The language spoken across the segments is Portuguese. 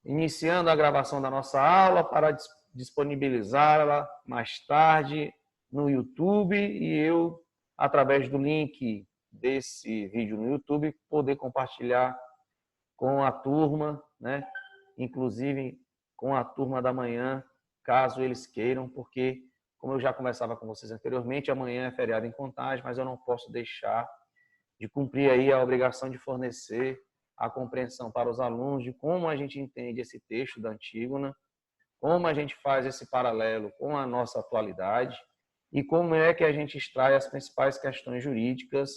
iniciando a gravação da nossa aula para disponibilizá-la mais tarde no YouTube e eu, através do link desse vídeo no YouTube, poder compartilhar com a turma, né? Inclusive com a turma da manhã, caso eles queiram, porque, como eu já conversava com vocês anteriormente, amanhã é feriado em Contagem, mas eu não posso deixar de cumprir aí a obrigação de fornecer a compreensão para os alunos de como a gente entende esse texto da Antígona, como a gente faz esse paralelo com a nossa atualidade e como é que a gente extrai as principais questões jurídicas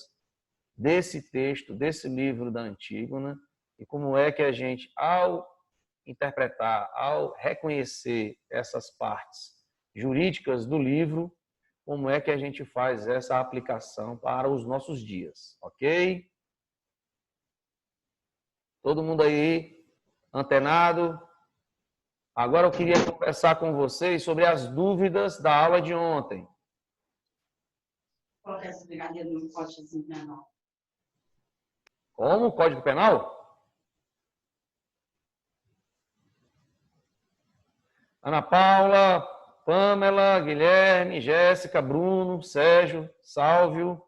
desse texto, desse livro da Antígona, e como é que a gente, ao interpretar, ao reconhecer essas partes jurídicas do livro, como é que a gente faz essa aplicação para os nossos dias, ok? Todo mundo aí antenado? Agora eu queria conversar com vocês sobre as dúvidas da aula de ontem. Colocar esse brigadeiro no potezinho menor. Como? Código Penal? Ana Paula, Pamela, Guilherme, Jéssica, Bruno, Sérgio, Sálvio.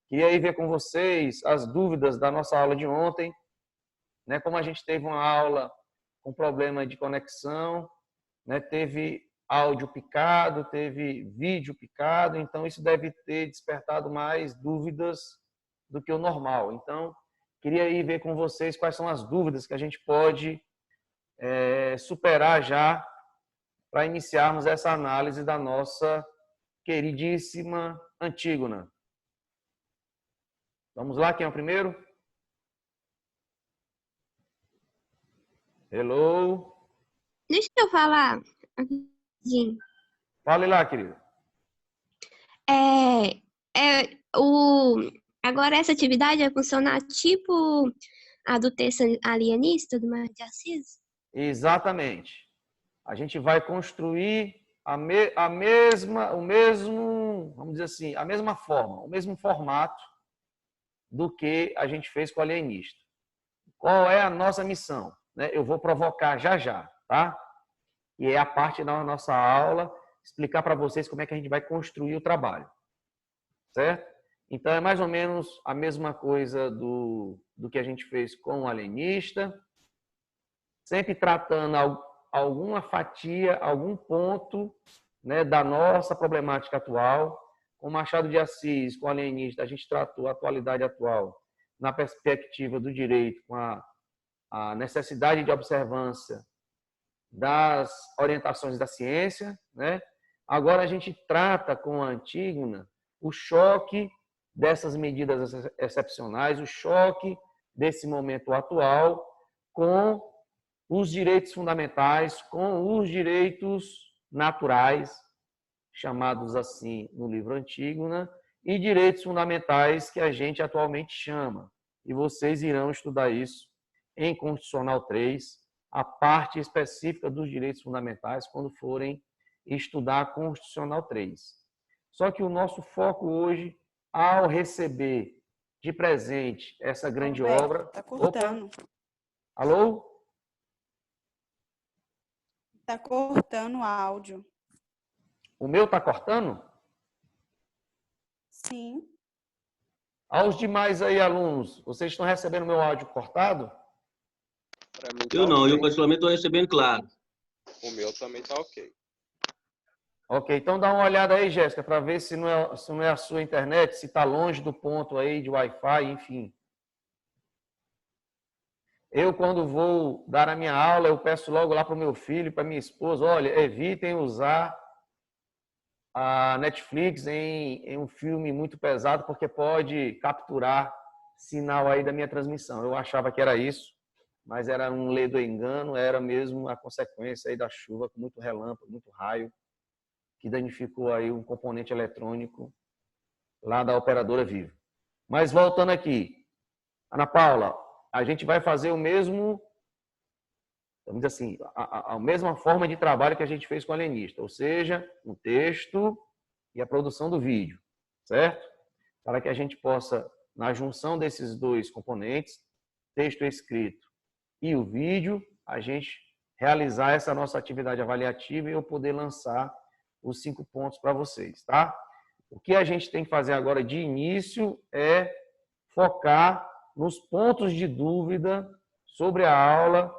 Queria aí ver com vocês as dúvidas da nossa aula de ontem. Né? Como a gente teve uma aula com problema de conexão, né? Teve áudio picado, teve vídeo picado, então isso deve ter despertado mais dúvidas do que o normal. Então, queria aí ver com vocês quais são as dúvidas que a gente pode superar já para iniciarmos essa análise da nossa queridíssima Antígona. Vamos lá, quem é o primeiro? Hello? Deixa eu falar rapidinho. Fale lá, querido. Agora essa atividade vai funcionar tipo a do texto alienista do Machado de Assis? Exatamente. A gente vai construir vamos dizer assim, a mesma forma, o mesmo formato do que a gente fez com o alienista. Qual é a nossa missão? Né? Eu vou provocar já, tá? E é a parte da nossa aula explicar para vocês como é que a gente vai construir o trabalho, certo? Então, é mais ou menos a mesma coisa do que a gente fez com o alienista, sempre tratando alguma fatia, algum ponto, né, da nossa problemática atual. Com Machado de Assis, com o alienista, a gente tratou a atualidade atual na perspectiva do direito, com a necessidade de observância das orientações da ciência, né? Agora a gente trata com a Antígona o choque dessas medidas excepcionais, o choque desse momento atual com os direitos fundamentais, com os direitos naturais, chamados assim no livro Antígona, e direitos fundamentais que a gente atualmente chama. E vocês irão estudar isso em Constitucional 3, a parte específica dos direitos fundamentais, quando forem estudar Constitucional 3. Só que o nosso foco hoje, ao receber de presente essa grande obra... Tá cortando. Opa. Alô? Tá cortando o áudio. O meu está cortando? Sim. Aos demais aí, alunos, vocês estão recebendo meu áudio cortado? Eu não, eu particularmente estou recebendo claro. O meu também está ok. Ok, então dá uma olhada aí, Jéssica, para ver se não é a sua internet, se está longe do ponto aí de Wi-Fi, enfim. Eu, quando vou dar a minha aula, eu peço logo lá para o meu filho, para minha esposa, olha, evitem usar a Netflix em um filme muito pesado, porque pode capturar sinal aí da minha transmissão. Eu achava que era isso, mas era um ledo engano, era mesmo a consequência aí da chuva, com muito relâmpago, muito raio, que danificou aí um componente eletrônico lá da operadora Vivo. Mas voltando aqui, Ana Paula, a gente vai fazer o mesmo, vamos dizer assim, a mesma forma de trabalho que a gente fez com o alienista, ou seja, um texto e a produção do vídeo, certo? Para que a gente possa, na junção desses dois componentes, texto escrito e o vídeo, a gente realizar essa nossa atividade avaliativa e eu poder lançar os 5 pontos para vocês, tá? O que a gente tem que fazer agora de início é focar nos pontos de dúvida sobre a aula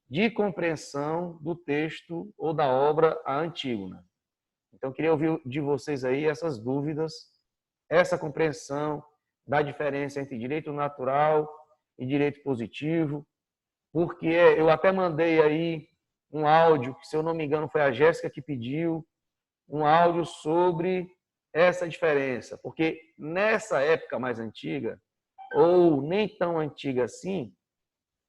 de compreensão do texto ou da obra A Antígona. Então, eu queria ouvir de vocês aí essas dúvidas, essa compreensão da diferença entre direito natural e direito positivo, porque eu até mandei aí um áudio, que se eu não me engano foi a Jéssica que pediu, um áudio sobre essa diferença, porque nessa época mais antiga, ou nem tão antiga assim,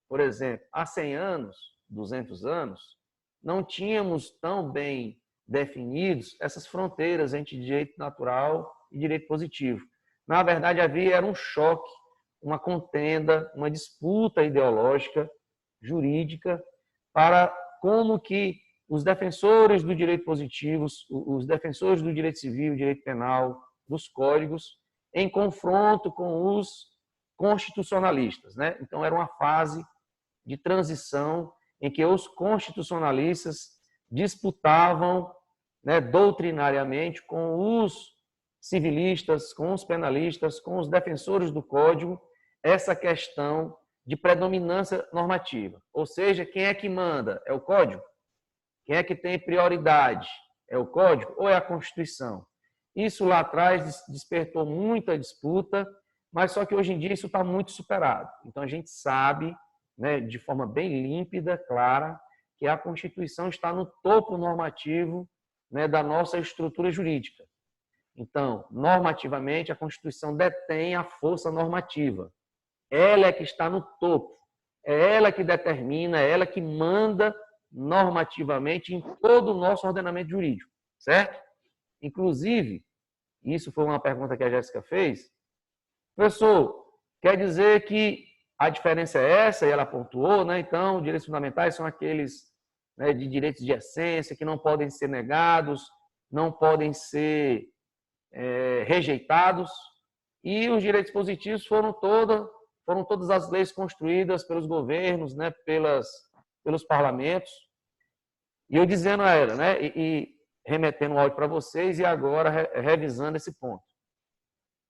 por exemplo, há 100 anos, 200 anos, não tínhamos tão bem definidos essas fronteiras entre direito natural e direito positivo. Na verdade, havia um choque, uma contenda, uma disputa ideológica, jurídica, para como que os defensores do direito positivo, os defensores do direito civil, direito penal, dos códigos, em confronto com os constitucionalistas, né? Então, era uma fase de transição em que os constitucionalistas disputavam, né, doutrinariamente com os civilistas, com os penalistas, com os defensores do Código, essa questão de predominância normativa. Ou seja, quem é que manda? É o Código? Quem é que tem prioridade? É o Código ou é a Constituição? Isso lá atrás despertou muita disputa, mas só que hoje em dia isso está muito superado. Então a gente sabe, né, de forma bem límpida, clara, que a Constituição está no topo normativo, né, da nossa estrutura jurídica. Então, normativamente, a Constituição detém a força normativa. Ela é que está no topo. É ela que determina, é ela que manda normativamente em todo o nosso ordenamento jurídico, certo? Inclusive, isso foi uma pergunta que a Jéssica fez. Professor, quer dizer que a diferença é essa, e ela pontuou, né? Então, direitos fundamentais são aqueles, né, de direitos de essência que não podem ser negados, não podem ser rejeitados, e os direitos positivos foram todas as leis construídas pelos governos, né, pelos parlamentos. E eu dizendo a ela, né, e remetendo o áudio para vocês, e agora revisando esse ponto.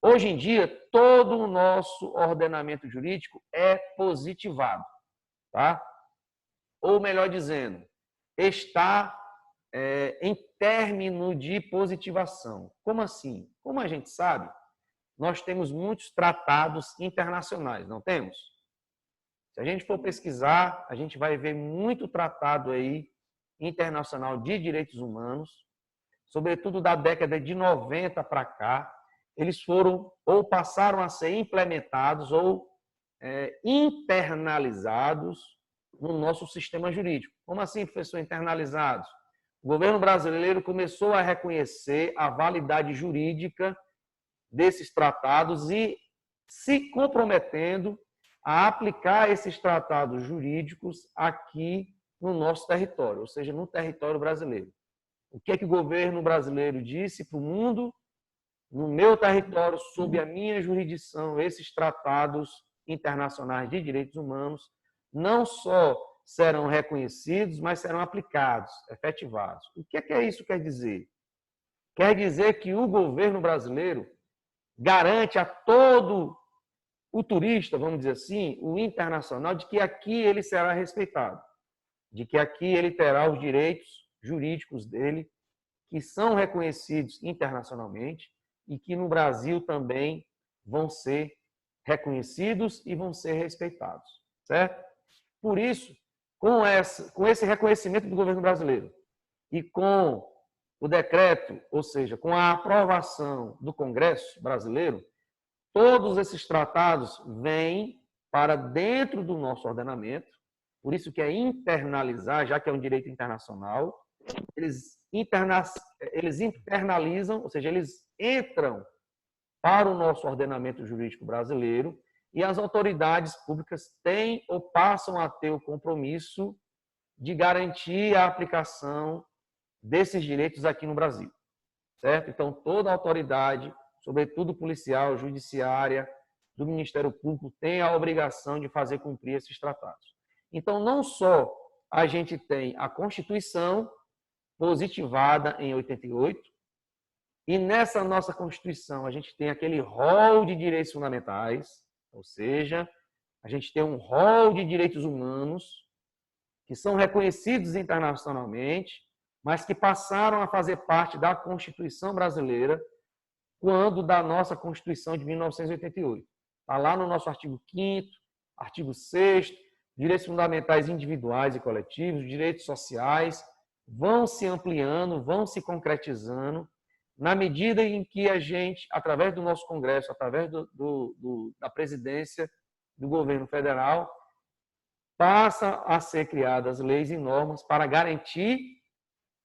Hoje em dia, todo o nosso ordenamento jurídico é positivado, tá? Ou melhor dizendo, está em término de positivação. Como assim? Como a gente sabe, nós temos muitos tratados internacionais, não temos? Se a gente for pesquisar, a gente vai ver muito tratado aí internacional de direitos humanos, sobretudo da década de 90 para cá, eles foram ou passaram a ser implementados ou internalizados no nosso sistema jurídico. Como assim, professor, internalizados? O governo brasileiro começou a reconhecer a validade jurídica desses tratados e se comprometendo a aplicar esses tratados jurídicos aqui no nosso território, ou seja, no território brasileiro. O que é que o governo brasileiro disse para o mundo? No meu território, sob a minha jurisdição, esses tratados internacionais de direitos humanos não só serão reconhecidos, mas serão aplicados, efetivados. O que é isso quer dizer? Quer dizer que o governo brasileiro garante a todo o turista, vamos dizer assim, o internacional, de que aqui ele será respeitado, de que aqui ele terá os direitos jurídicos dele, que são reconhecidos internacionalmente e que no Brasil também vão ser reconhecidos e vão ser respeitados, certo? Por isso, com esse reconhecimento do governo brasileiro e com o decreto, ou seja, com a aprovação do Congresso brasileiro, todos esses tratados vêm para dentro do nosso ordenamento, por isso que é internalizar, já que é um direito internacional, eles internalizam, ou seja, eles entram para o nosso ordenamento jurídico brasileiro e as autoridades públicas têm ou passam a ter o compromisso de garantir a aplicação desses direitos aqui no Brasil, certo? Então, toda autoridade, sobretudo policial, judiciária, do Ministério Público, tem a obrigação de fazer cumprir esses tratados. Então, não só a gente tem a Constituição positivada em 88, e nessa nossa Constituição a gente tem aquele rol de direitos fundamentais, ou seja, a gente tem um rol de direitos humanos que são reconhecidos internacionalmente, mas que passaram a fazer parte da Constituição brasileira quando da nossa Constituição de 1988. Está lá no nosso artigo 5º, artigo 6º, direitos fundamentais individuais e coletivos, direitos sociais, vão se ampliando, vão se concretizando, na medida em que a gente, através do nosso Congresso, através da presidência do governo federal, passa a ser criadas leis e normas para garantir,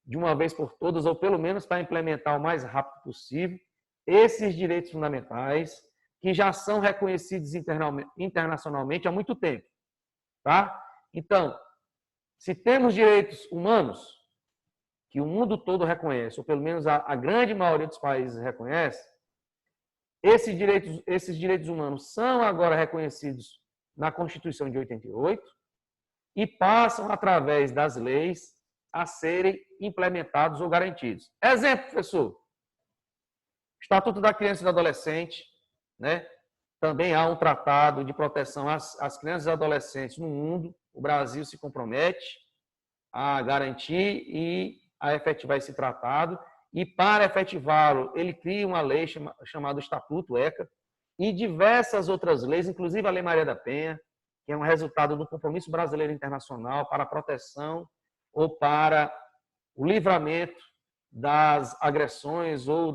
de uma vez por todas, ou pelo menos para implementar o mais rápido possível, esses direitos fundamentais que já são reconhecidos internacionalmente há muito tempo. Tá? Então, se temos direitos humanos, que o mundo todo reconhece, ou pelo menos a grande maioria dos países reconhece, esses direitos humanos são agora reconhecidos na Constituição de 88 e passam, através das leis, a serem implementados ou garantidos. Exemplo, professor. Estatuto da Criança e do Adolescente, né? Também há um tratado de proteção às crianças e adolescentes no mundo. O Brasil se compromete a garantir e a efetivar esse tratado. E, para efetivá-lo, ele cria uma lei chamada Estatuto ECA e diversas outras leis, inclusive a Lei Maria da Penha, que é um resultado do compromisso brasileiro internacional para a proteção ou para o livramento das agressões ou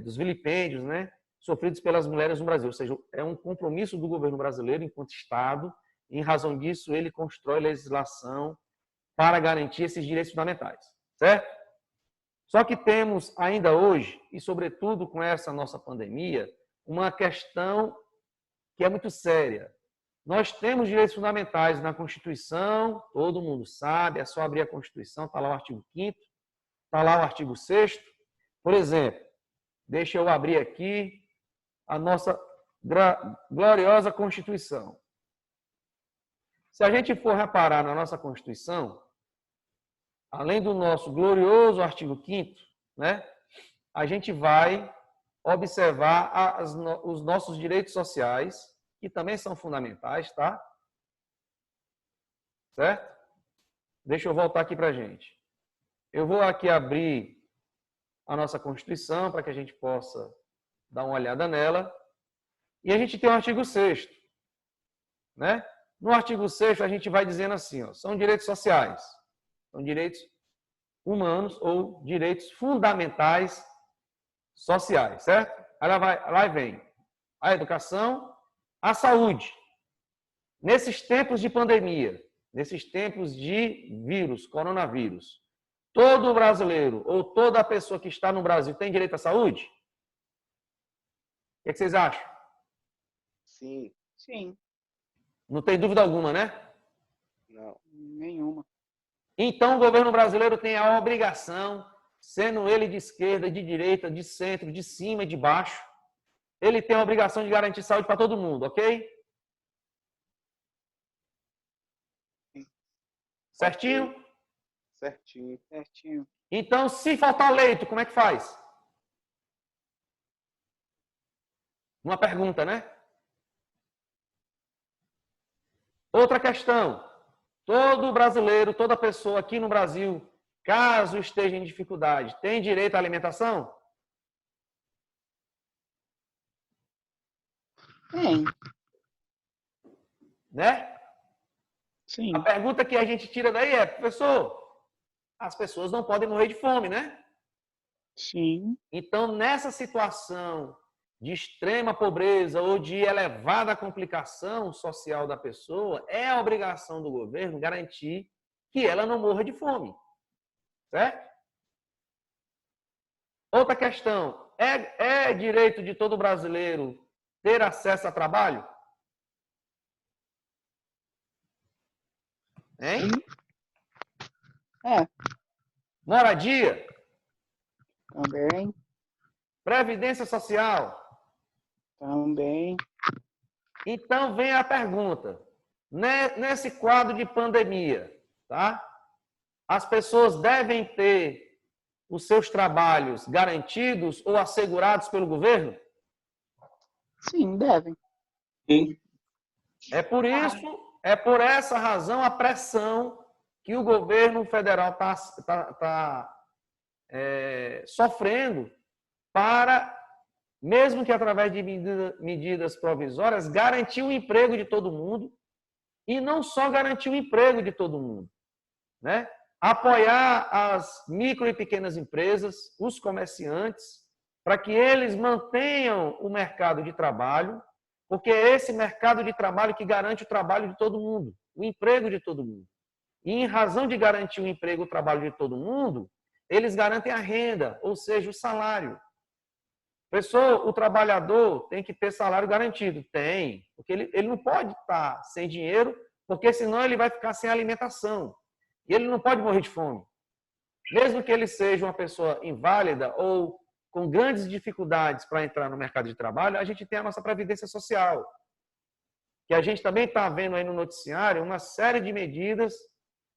dos vilipêndios, né, sofridos pelas mulheres no Brasil. Ou seja, é um compromisso do governo brasileiro enquanto Estado, e, em razão disso, ele constrói legislação para garantir esses direitos fundamentais, certo? Só que temos ainda hoje, e sobretudo com essa nossa pandemia, uma questão que é muito séria. Nós temos direitos fundamentais na Constituição, todo mundo sabe, é só abrir a Constituição, está lá o artigo 5º, está lá o artigo 6º. Por exemplo, deixa eu abrir aqui a nossa gloriosa Constituição. Se a gente for reparar na nossa Constituição, além do nosso glorioso artigo 5º, né, a gente vai observar os nossos direitos sociais, que também são fundamentais, tá? Certo? Deixa eu voltar aqui para a gente. Eu vou aqui abrir a nossa Constituição para que a gente possa dar uma olhada nela. E a gente tem o artigo 6º, né? No artigo 6º a gente vai dizendo assim, ó, são direitos sociais, são direitos humanos ou direitos fundamentais sociais, certo? Aí lá vem a educação, a saúde. Nesses tempos de pandemia, nesses tempos de vírus, coronavírus, todo brasileiro ou toda pessoa que está no Brasil tem direito à saúde? O que vocês acham? Sim. Sim, Não tem dúvida alguma, né? Não. nenhuma. Então, o governo brasileiro tem a obrigação, sendo ele de esquerda, de direita, de centro, de cima e de baixo, ele tem a obrigação de garantir saúde para todo mundo, ok? Certinho? Certinho. Certinho. Então, se faltar leito, como é que faz? Uma pergunta, né? Outra questão. Todo brasileiro, toda pessoa aqui no Brasil, caso esteja em dificuldade, tem direito à alimentação? Tem. Né? Sim. A pergunta que a gente tira daí é, professor, as pessoas não podem morrer de fome, né? Sim. Então, nessa situação de extrema pobreza ou de elevada complicação social da pessoa, é a obrigação do governo garantir que ela não morra de fome. Certo? Outra questão, é direito de todo brasileiro ter acesso a trabalho? Hein? É, Moradia? também. Previdência social? Também. Então vem a pergunta. nesse quadro de pandemia, tá? As pessoas devem ter os seus trabalhos garantidos ou assegurados pelo governo? Sim, devem. Sim. É por isso, é por essa razão a pressão que o governo federal está sofrendo para, mesmo que através de medidas provisórias, garantir o emprego de todo mundo e não só garantir o emprego de todo mundo, né? Apoiar as micro e pequenas empresas, os comerciantes, para que eles mantenham o mercado de trabalho, porque é esse mercado de trabalho que garante o trabalho de todo mundo, o emprego de todo mundo. E em razão de garantir o emprego e o trabalho de todo mundo, eles garantem a renda, ou seja, o salário. O trabalhador tem que ter salário garantido? Tem, porque ele não pode estar sem dinheiro, porque senão ele vai ficar sem alimentação. E ele não pode morrer de fome. Mesmo que ele seja uma pessoa inválida ou com grandes dificuldades para entrar no mercado de trabalho, a gente tem a nossa Previdência Social, que a gente também está vendo aí no noticiário uma série de medidas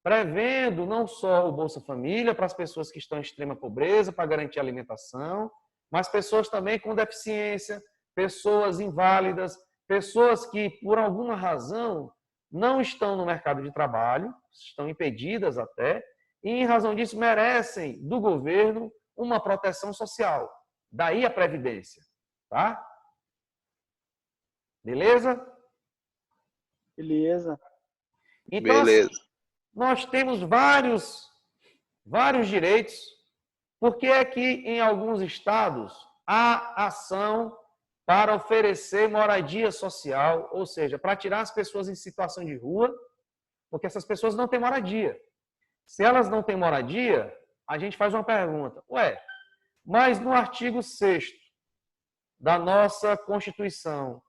prevendo não só o Bolsa Família para as pessoas que estão em extrema pobreza, para garantir a alimentação, mas pessoas também com deficiência, pessoas inválidas, pessoas que, por alguma razão, não estão no mercado de trabalho, estão impedidas até, e, em razão disso, merecem do governo uma proteção social. Daí a Previdência. Tá? Beleza? Beleza. Então, Beleza. assim, nós temos vários direitos, porque é que em alguns estados há ação para oferecer moradia social, ou seja, para tirar as pessoas em situação de rua, porque essas pessoas não têm moradia. Se elas não têm moradia, a gente faz uma pergunta. Ué, mas no artigo 6º da nossa Constituição,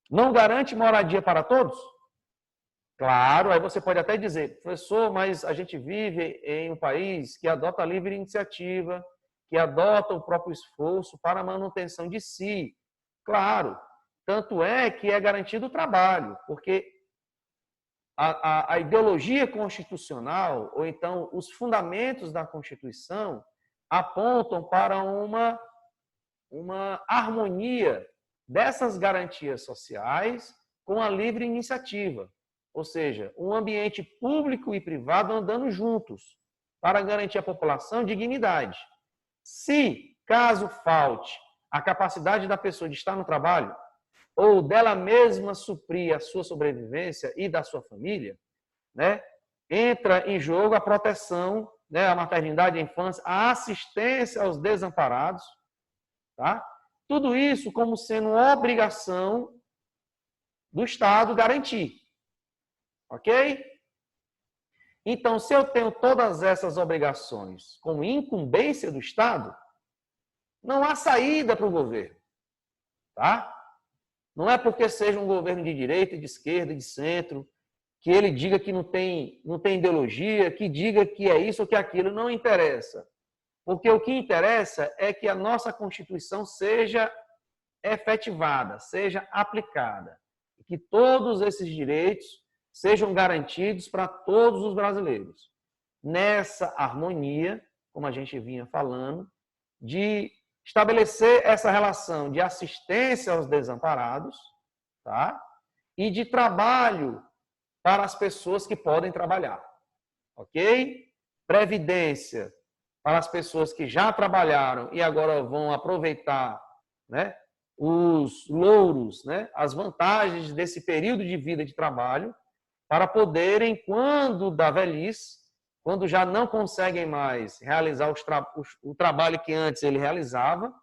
não garante moradia para todos? Claro, aí você pode até dizer, professor, mas a gente vive em um país que adota a livre iniciativa, que adota o próprio esforço para a manutenção de si. Claro, tanto é que é garantido o trabalho, porque a ideologia constitucional, ou então os fundamentos da Constituição, apontam para uma harmonia dessas garantias sociais com a livre iniciativa. Ou seja, um ambiente público e privado andando juntos para garantir à população dignidade. Se, caso falte a capacidade da pessoa de estar no trabalho ou dela mesma suprir a sua sobrevivência e da sua família, né, entra em jogo a proteção, né, a maternidade, a infância, a assistência aos desamparados, tá? Tudo isso como sendo obrigação do Estado garantir. Ok? Então, se eu tenho todas essas obrigações como incumbência do Estado, não há saída para o governo. Tá? Não é porque seja um governo de direita, de esquerda, de centro, que ele diga que não tem ideologia, que diga que é isso ou que é aquilo. Não interessa. Porque o que interessa é que a nossa Constituição seja efetivada, seja aplicada. E que todos esses direitos sejam garantidos para todos os brasileiros. Nessa harmonia, como a gente vinha falando, de estabelecer essa relação de assistência aos desamparados, tá? E de trabalho para as pessoas que podem trabalhar. Ok? Previdência para as pessoas que já trabalharam e agora vão aproveitar, né, os louros, né, as vantagens desse período de vida de trabalho, para poderem, quando da velhice, quando já não conseguem mais realizar o trabalho que antes ele realizava,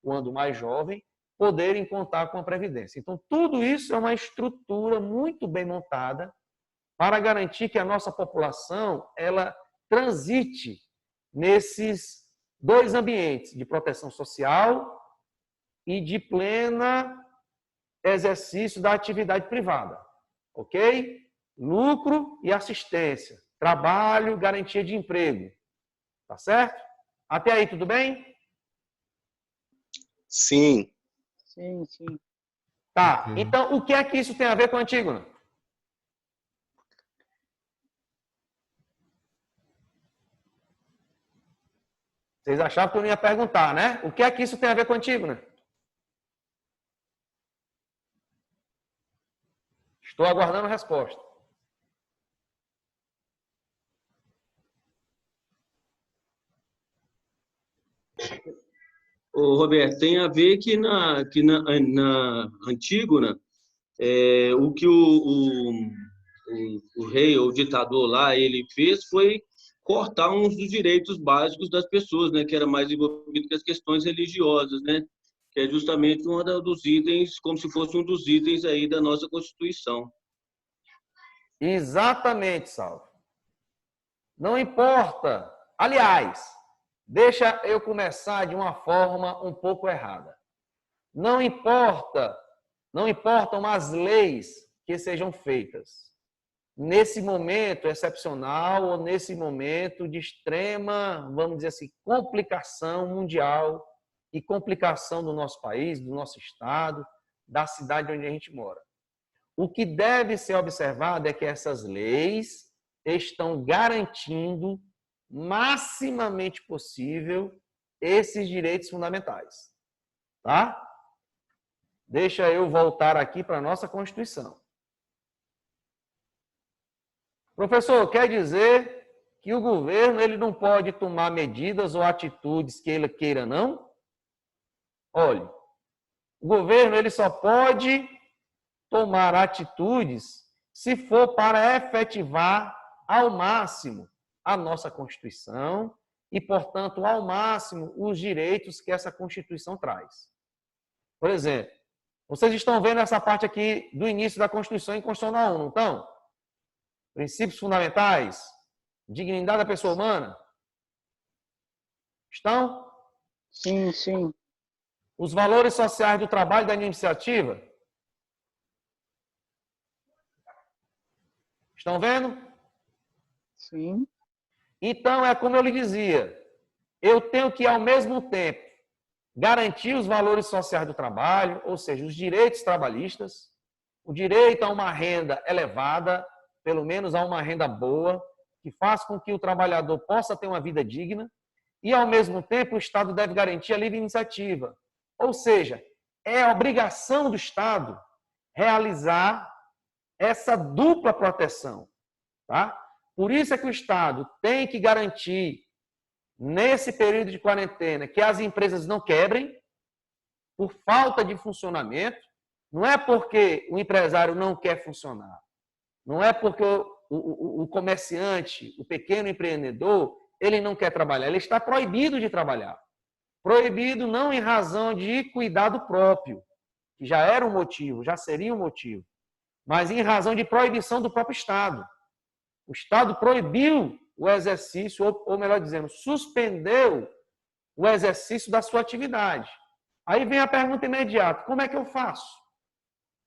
quando mais jovem, poderem contar com a Previdência. Então, tudo isso é uma estrutura muito bem montada para garantir que a nossa população ela transite nesses dois ambientes, de proteção social e de plena exercício da atividade privada. Ok? Lucro e assistência, trabalho, garantia de emprego. Tá certo? Até aí, tudo bem? Sim. Sim, sim. Tá. Então, o que é que isso tem a ver com a Antígona? Vocês achavam que eu não ia perguntar, né? O que é que isso tem a ver contigo, né? Estou aguardando a resposta. Ô, Roberto, tem a ver na Antígona, o que o rei ou o ditador lá ele fez foi cortar uns dos direitos básicos das pessoas, né, que era mais envolvido com as questões religiosas, né, que é justamente um dos itens, como se fosse um dos itens aí da nossa Constituição. Exatamente, Salvo. Não importa. Aliás, deixa eu começar de uma forma um pouco errada. Não importam as leis que sejam feitas nesse momento excepcional ou nesse momento de extrema, vamos dizer assim, complicação mundial e complicação do nosso país, do nosso estado, da cidade onde a gente mora. O que deve ser observado é que essas leis estão garantindo maximamente possível esses direitos fundamentais. Tá? Deixa eu voltar aqui para a nossa Constituição. Professor, quer dizer que o governo ele não pode tomar medidas ou atitudes que ele queira, não? Olha, o governo ele só pode tomar atitudes se for para efetivar ao máximo a nossa Constituição e, portanto, ao máximo os direitos que essa Constituição traz. Por exemplo, vocês estão vendo essa parte aqui do início da Constituição em Constitucional 1, não estão? Princípios fundamentais, dignidade da pessoa humana. Estão? Sim, sim. Os valores sociais do trabalho e da iniciativa. Estão vendo? Sim. Então, é como eu lhe dizia, eu tenho que, ao mesmo tempo, garantir os valores sociais do trabalho, ou seja, os direitos trabalhistas, o direito a uma renda elevada, pelo menos a uma renda boa, que faz com que o trabalhador possa ter uma vida digna, e, ao mesmo tempo, o Estado deve garantir a livre iniciativa. Ou seja, é a obrigação do Estado realizar essa dupla proteção. Tá? Por isso é que o Estado tem que garantir, nesse período de quarentena, que as empresas não quebrem por falta de funcionamento. Não é porque o empresário não quer funcionar. Não é porque o comerciante, o pequeno empreendedor, ele não quer trabalhar. Ele está proibido de trabalhar. Proibido não em razão de cuidado próprio, que já era um motivo, já seria um motivo, mas em razão de proibição do próprio Estado. O Estado proibiu o exercício, ou melhor dizendo, suspendeu o exercício da sua atividade. Aí vem a pergunta imediata: como é que eu faço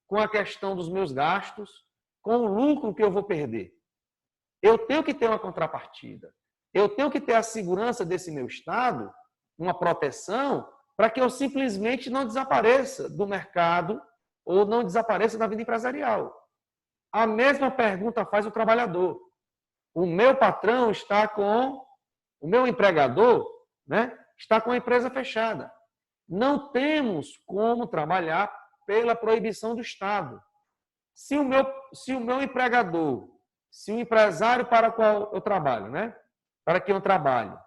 com a questão dos meus gastos, com o lucro que eu vou perder? Eu tenho que ter uma contrapartida. Eu tenho que ter a segurança desse meu Estado, uma proteção, para que eu simplesmente não desapareça do mercado ou não desapareça da vida empresarial. A mesma pergunta faz o trabalhador. O meu patrão está com, o meu empregador, né, está com a empresa fechada. Não temos como trabalhar pela proibição do Estado. Se o meu empregador, se o empresário para o qual eu trabalho, né, para quem eu trabalho,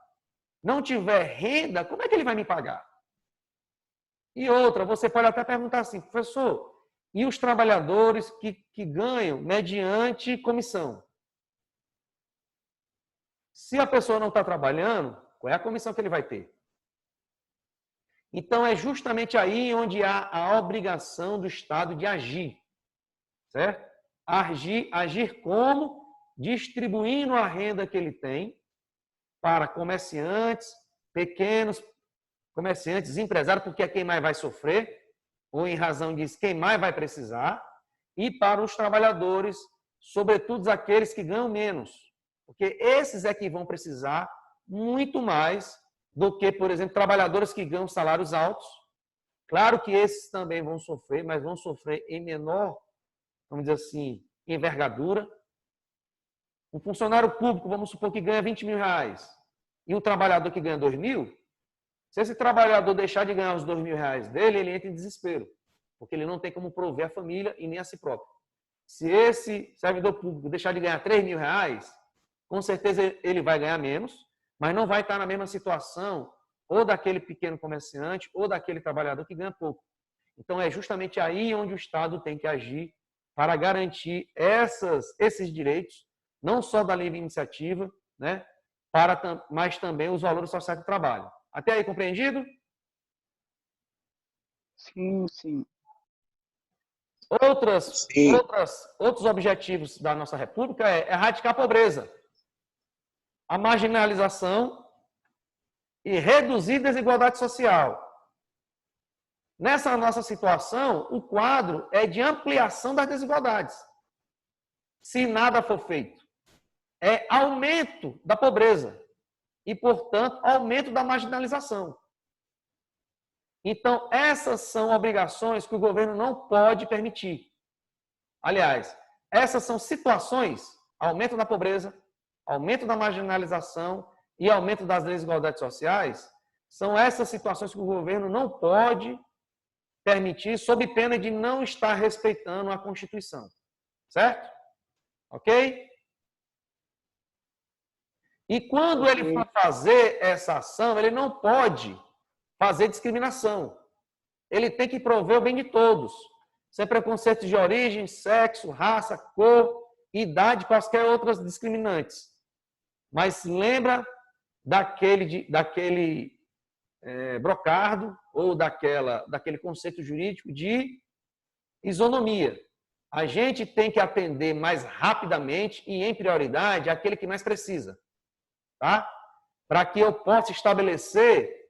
não tiver renda, como é que ele vai me pagar? E outra, você pode até perguntar assim: professor, e os trabalhadores que ganham mediante comissão? Se a pessoa não está trabalhando, qual é a comissão que ele vai ter? Então, é justamente aí onde há a obrigação do Estado de agir. Certo? Agir como? Distribuindo a renda que ele tem para comerciantes, pequenos comerciantes, empresários, porque é quem mais vai sofrer, ou em razão disso, quem mais vai precisar, e para os trabalhadores, sobretudo aqueles que ganham menos, porque esses é que vão precisar muito mais do que, por exemplo, trabalhadores que ganham salários altos. Claro que esses também vão sofrer, mas vão sofrer em menor, vamos dizer assim, envergadura. Um funcionário público, vamos supor que ganha 20 mil reais, e um trabalhador que ganha 2 mil, Se esse trabalhador deixar de ganhar os R$ 2.000 dele, ele entra em desespero, porque ele não tem como prover a família e nem a si próprio. Se esse servidor público deixar de ganhar R$ 3.000, com certeza ele vai ganhar menos, mas não vai estar na mesma situação ou daquele pequeno comerciante ou daquele trabalhador que ganha pouco. Então, é justamente aí onde o Estado tem que agir para garantir esses direitos, não só da livre iniciativa, né, mas também os valores sociais do trabalho. Até aí, compreendido? Sim, sim. Sim. Outros objetivos da nossa República é erradicar a pobreza, a marginalização e reduzir a desigualdade social. Nessa nossa situação, o quadro é de ampliação das desigualdades. Se nada for feito, é aumento da pobreza e, portanto, aumento da marginalização. Então, essas são obrigações que o governo não pode permitir. Aliás, essas são situações, aumento da pobreza, aumento da marginalização e aumento das desigualdades sociais, são essas situações que o governo não pode permitir, sob pena de não estar respeitando a Constituição. Certo? Ok? E quando ele for fazer essa ação, ele não pode fazer discriminação. Ele tem que prover o bem de todos. Sem preconceito de origem, sexo, raça, cor, idade, quaisquer outras discriminantes. Mas lembra daquele brocardo ou daquele conceito jurídico de isonomia. A gente tem que atender mais rapidamente e em prioridade aquele que mais precisa. Tá? Para que eu possa estabelecer,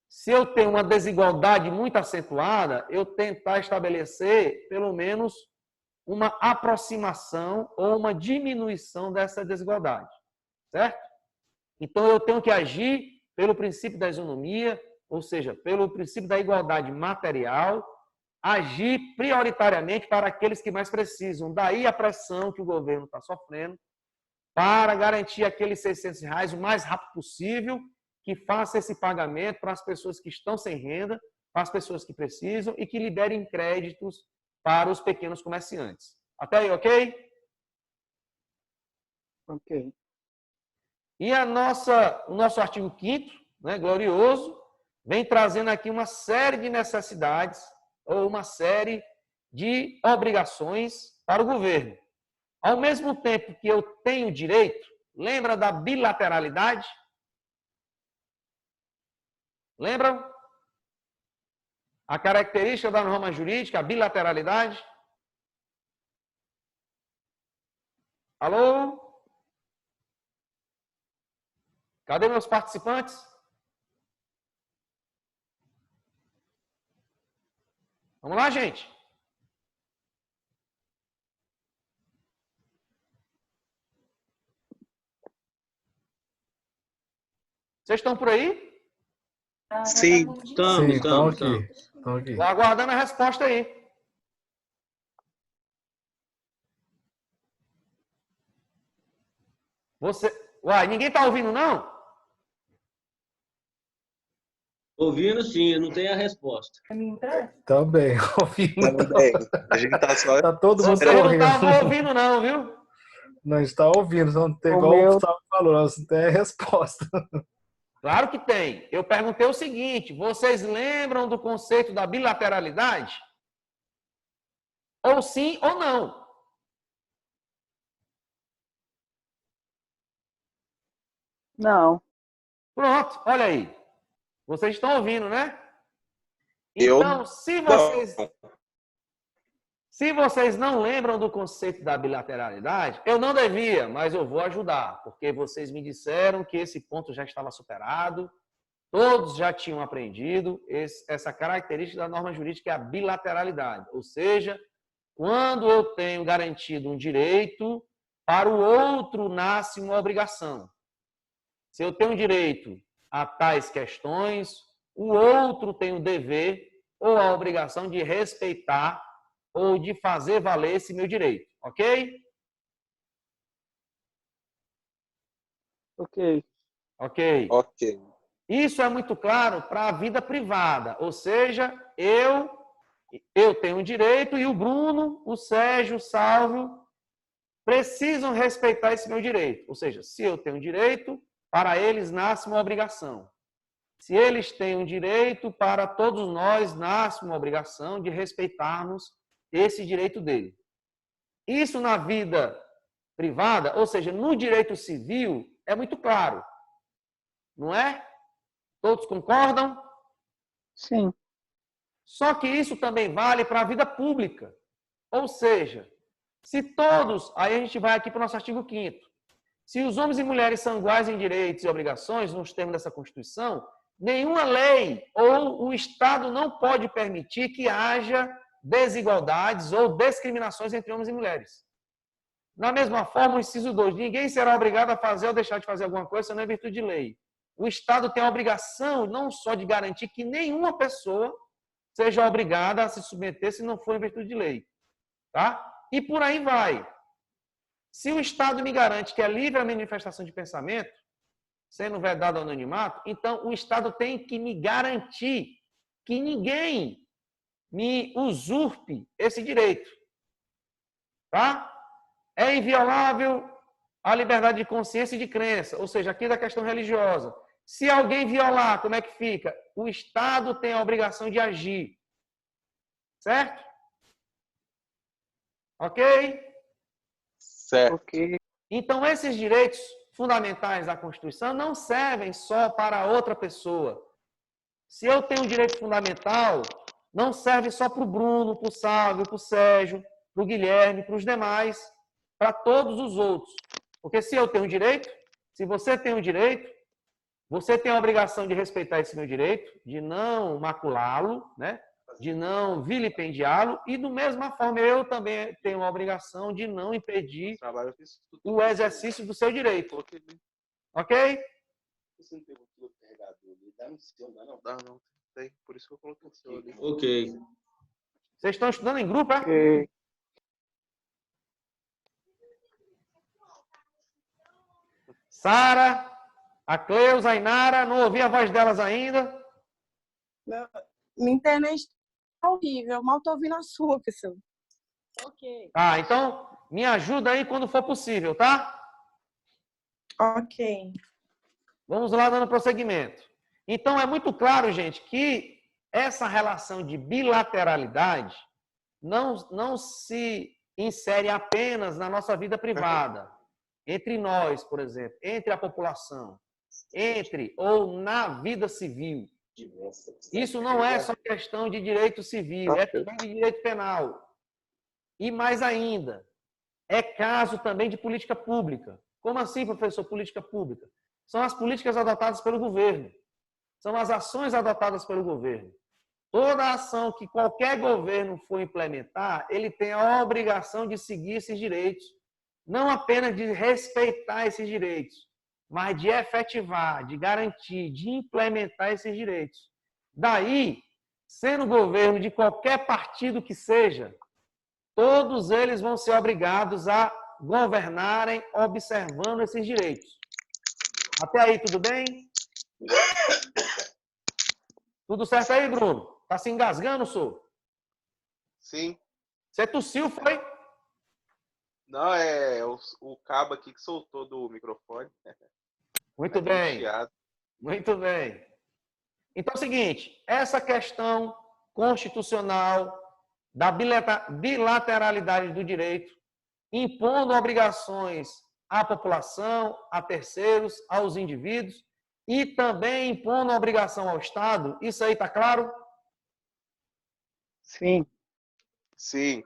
se eu tenho uma desigualdade muito acentuada, eu tentar estabelecer pelo menos uma aproximação ou uma diminuição dessa desigualdade. Certo? Então, eu tenho que agir pelo princípio da isonomia, ou seja, pelo princípio da igualdade material, agir prioritariamente para aqueles que mais precisam. Daí a pressão que o governo está sofrendo para garantir aqueles R$ 600 o mais rápido possível, que faça esse pagamento para as pessoas que estão sem renda, para as pessoas que precisam e que liberem créditos para os pequenos comerciantes. Até aí, ok? Ok. E o nosso artigo 5º, né, glorioso, vem trazendo aqui uma série de necessidades ou uma série de obrigações para o governo. Ao mesmo tempo que eu tenho direito, lembra da bilateralidade? Lembram? A característica da norma jurídica, a bilateralidade? Alô? Cadê meus participantes? Vamos lá, gente. Vocês estão por aí? Sim. Estamos aqui. Estou aguardando a resposta aí. Uai, ninguém está ouvindo, não? Ouvindo sim, não tem a resposta. Também, ouvindo. Também. A gente tá só. Tá todo mundo Vocês não ouvindo. estavam ouvindo, não, viu? Não está ouvindo, não tem O igual meu- o Gustavo falou, não tem a resposta. Claro que tem. Eu perguntei o seguinte: vocês lembram do conceito da bilateralidade? Ou sim ou não? Não. Pronto, olha aí. Vocês estão ouvindo, né? Eu Então, se vocês não lembram do conceito da bilateralidade, eu não devia, mas eu vou ajudar, porque vocês me disseram que esse ponto já estava superado, todos já tinham aprendido essa característica da norma jurídica, é a bilateralidade, ou seja, quando eu tenho garantido um direito, para o outro nasce uma obrigação. Se eu tenho direito a tais questões, o outro tem o dever ou a obrigação de respeitar ou de fazer valer esse meu direito, ok? Ok. Ok. Ok. Isso é muito claro para a vida privada, ou seja, eu tenho um direito e o Bruno, o Sérgio, o Salvio precisam respeitar esse meu direito. Ou seja, se eu tenho um direito, para eles nasce uma obrigação. Se eles têm um direito, para todos nós nasce uma obrigação de respeitarmos esse direito dele. Isso na vida privada, ou seja, no direito civil, é muito claro. Não é? Todos concordam? Sim. Só que isso também vale para a vida pública. Ou seja, se todos, aí a gente vai aqui para o nosso artigo 5º, se os homens e mulheres são iguais em direitos e obrigações, nos termos dessa Constituição, nenhuma lei ou o Estado não pode permitir que haja desigualdades ou discriminações entre homens e mulheres. Da mesma forma, o inciso 2, ninguém será obrigado a fazer ou deixar de fazer alguma coisa, senão em virtude de lei. O Estado tem a obrigação não só de garantir que nenhuma pessoa seja obrigada a se submeter se não for em virtude de lei. Tá? E por aí vai. Se o Estado me garante que é livre a manifestação de pensamento, sendo vedado ao anonimato, então o Estado tem que me garantir que ninguém me usurpe esse direito. Tá? É inviolável a liberdade de consciência e de crença, ou seja, aqui da questão religiosa. Se alguém violar, como é que fica? O Estado tem a obrigação de agir. Certo? Ok? Certo. Ok. Então, esses direitos fundamentais da Constituição não servem só para outra pessoa. Se eu tenho um direito fundamental, não serve só para o Bruno, para o Sávio, para o Sérgio, para o Guilherme, para os demais, para todos os outros. Porque se eu tenho um direito, se você tem um direito, você tem a obrigação de respeitar esse meu direito, de não maculá-lo, né? De não vilipendiá-lo, e da mesma forma eu também tenho a obrigação de não impedir o exercício do seu direito. Ok? Não, tem. Por isso que eu coloquei o seu ali. Ok. Vocês estão estudando em grupo, é? Ok. Sara, a Cleusa, a Inara, não ouvi a voz delas ainda. Minha internet tá horrível, mal tô ouvindo a sua, pessoal. Ok. Tá, então me ajuda aí quando for possível, tá? Ok. Vamos lá dando prosseguimento. Então é muito claro, gente, que essa relação de bilateralidade não se insere apenas na nossa vida privada, entre nós, por exemplo, entre a população, entre ou na vida civil. Isso não é só questão de direito civil, é também de direito penal. E mais ainda, é caso também de política pública. Como assim, professor, política pública? São as políticas adotadas pelo governo. São as ações adotadas pelo governo. Toda ação que qualquer governo for implementar, ele tem a obrigação de seguir esses direitos. Não apenas de respeitar esses direitos, mas de efetivar, de garantir, de implementar esses direitos. Daí, sendo governo de qualquer partido que seja, todos eles vão ser obrigados a governarem observando esses direitos. Até aí, tudo bem? Tudo certo aí, Bruno? Tá se engasgando, senhor? Sim. Você tossiu, foi? Não, é o cabo aqui que soltou do microfone. Muito bem. Muito bem. Então é o seguinte, essa questão constitucional da bilateralidade do direito, impondo obrigações à população, a terceiros, aos indivíduos, e também impondo obrigação ao Estado, isso aí está claro? Sim. Sim.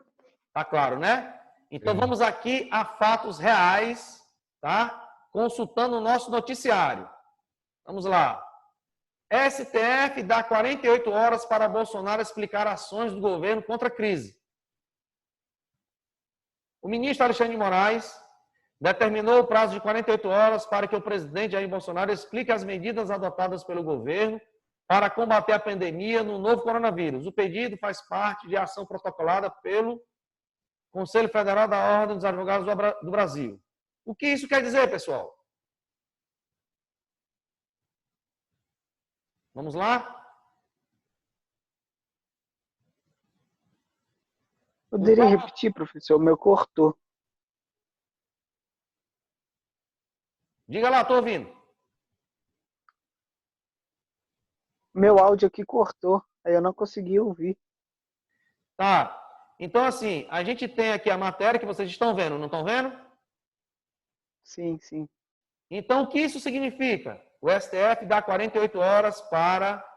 Está claro, né? Então vamos aqui a fatos reais, tá? Consultando o nosso noticiário. Vamos lá. STF dá 48 horas para Bolsonaro explicar ações do governo contra a crise. O ministro Alexandre de Moraes determinou o prazo de 48 horas para que o presidente Jair Bolsonaro explique as medidas adotadas pelo governo para combater a pandemia no novo coronavírus. O pedido faz parte de ação protocolada pelo Conselho Federal da Ordem dos Advogados do Brasil. O que isso quer dizer, pessoal? Vamos lá? Poderia repetir, professor? O meu cortou. Diga lá, estou ouvindo. Meu áudio aqui cortou. Aí eu não consegui ouvir. Tá. Então, assim, a gente tem aqui a matéria que vocês estão vendo, não estão vendo? Sim, sim. Então, o que isso significa? O STF dá 48 horas para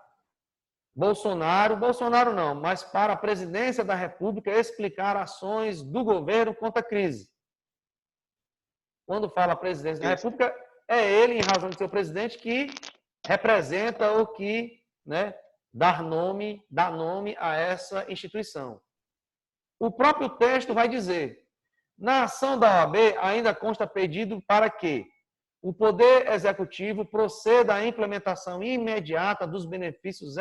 Bolsonaro não, mas para a presidência da República explicar ações do governo contra a crise. Quando fala presidência da República, é ele, em razão de ser o presidente, que representa ou que, né, dá nome a essa instituição. O próprio texto vai dizer: na ação da OAB ainda consta pedido para que o Poder Executivo proceda à implementação imediata dos benefícios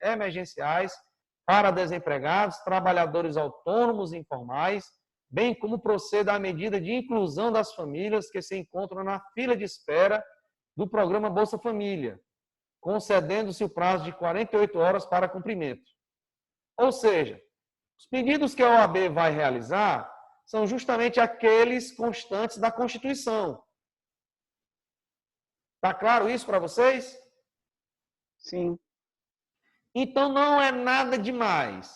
emergenciais para desempregados, trabalhadores autônomos e informais, bem como proceda à medida de inclusão das famílias que se encontram na fila de espera do programa Bolsa Família, concedendo-se o prazo de 48 horas para cumprimento. Ou seja, os pedidos que a OAB vai realizar são justamente aqueles constantes da Constituição. Está claro isso para vocês? Sim. Então não é nada demais.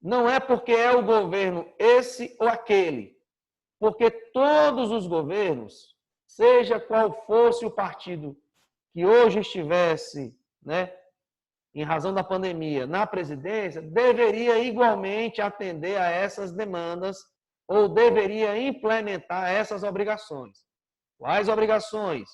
Não é porque é o governo esse ou aquele. Porque todos os governos, seja qual fosse o partido que hoje estivesse, né, em razão da pandemia, na presidência, deveria igualmente atender a essas demandas ou deveria implementar essas obrigações. Quais obrigações?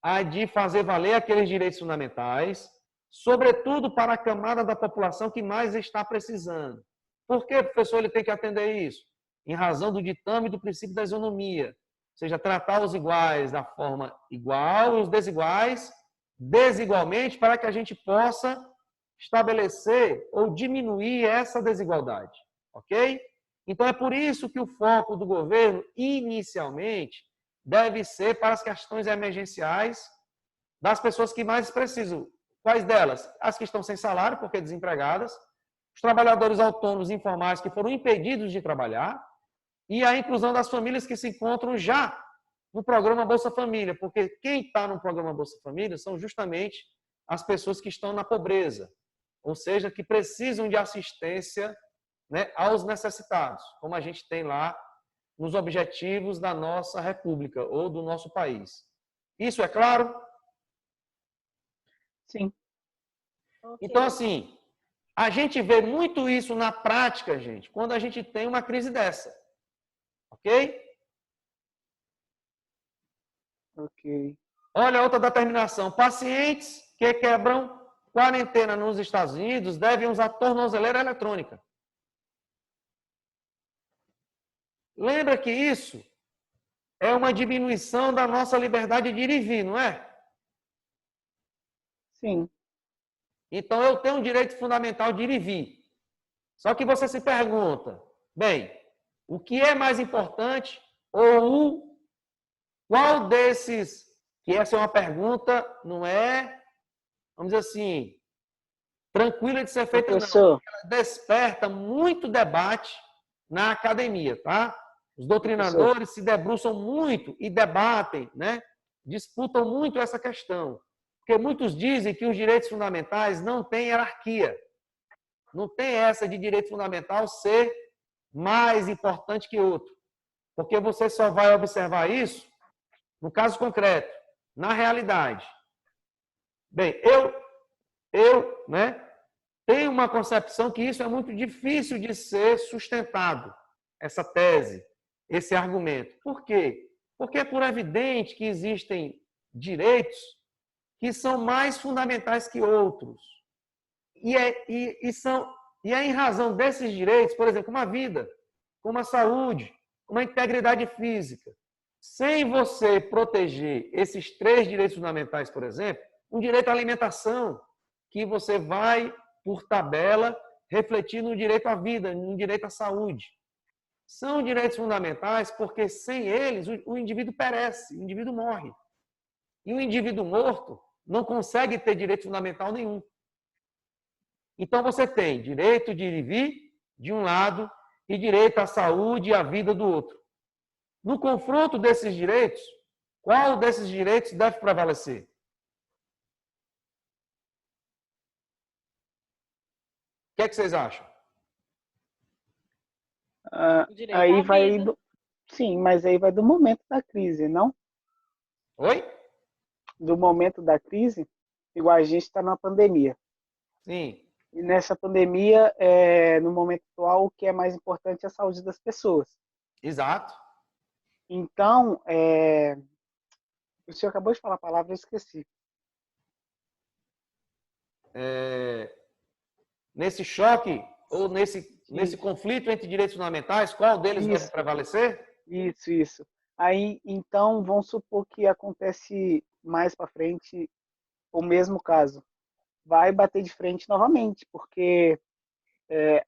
A de fazer valer aqueles direitos fundamentais, sobretudo para a camada da população que mais está precisando. Por que, professor, ele tem que atender isso? Em razão do ditame do princípio da isonomia, ou seja, tratar os iguais da forma igual e os desiguais desigualmente, para que a gente possa estabelecer ou diminuir essa desigualdade, ok? Então é por isso que o foco do governo, inicialmente, deve ser para as questões emergenciais das pessoas que mais precisam. Quais delas? As que estão sem salário, porque desempregadas, os trabalhadores autônomos e informais que foram impedidos de trabalhar e a inclusão das famílias que se encontram já no programa Bolsa Família, porque quem está no programa Bolsa Família são justamente as pessoas que estão na pobreza, ou seja, que precisam de assistência, né, aos necessitados, como a gente tem lá nos objetivos da nossa república ou do nosso país. Isso é claro? Sim. Então, assim, a gente vê muito isso na prática, gente, quando a gente tem uma crise dessa. Ok? Ok. Olha a outra determinação. Pacientes que quebram quarentena nos Estados Unidos devem usar tornozeleira eletrônica. Lembra que isso é uma diminuição da nossa liberdade de ir e vir, não é? Sim. Então, eu tenho um direito fundamental de ir e vir. Só que você se pergunta, bem, o que é mais importante ou qual desses, que essa é uma pergunta, não é, vamos dizer assim, tranquila de ser feita, Professor. não. Ela desperta muito debate na academia, tá? Os doutrinadores se debruçam muito e debatem, né? Disputam muito essa questão. Porque muitos dizem que os direitos fundamentais não têm hierarquia. Não tem essa de direito fundamental ser mais importante que outro. Porque você só vai observar isso no caso concreto, na realidade. Bem, eu, né, tenho uma concepção que isso é muito difícil de ser sustentado, essa tese, esse argumento. Por quê? Porque é por evidente que existem direitos que são mais fundamentais que outros. E é em razão desses direitos, por exemplo, como a vida, como a saúde, como a integridade física. Sem você proteger esses 3 direitos fundamentais, por exemplo, um direito à alimentação, que você vai, por tabela, refletir no direito à vida, no direito à saúde. São direitos fundamentais porque, sem eles, o indivíduo perece, o indivíduo morre. E o indivíduo morto, não consegue ter direito fundamental nenhum. Então, você tem direito de ir e vir, de um lado, e direito à saúde e à vida do outro. No confronto desses direitos, qual desses direitos deve prevalecer? O que é que vocês acham? Direito Aí à vai vida. sim, mas aí vai do momento da crise, não? Oi? Do momento da crise, igual a gente está na pandemia. Sim, E nessa pandemia, no momento atual, o que é mais importante é a saúde das pessoas. exato. Então, o senhor acabou de falar a palavra, eu esqueci. Nesse choque ou nesse conflito entre direitos fundamentais, qual deles deve Isso. prevalecer? Isso. Aí, então, vamos supor que acontece mais para frente o mesmo caso. Vai bater de frente novamente, porque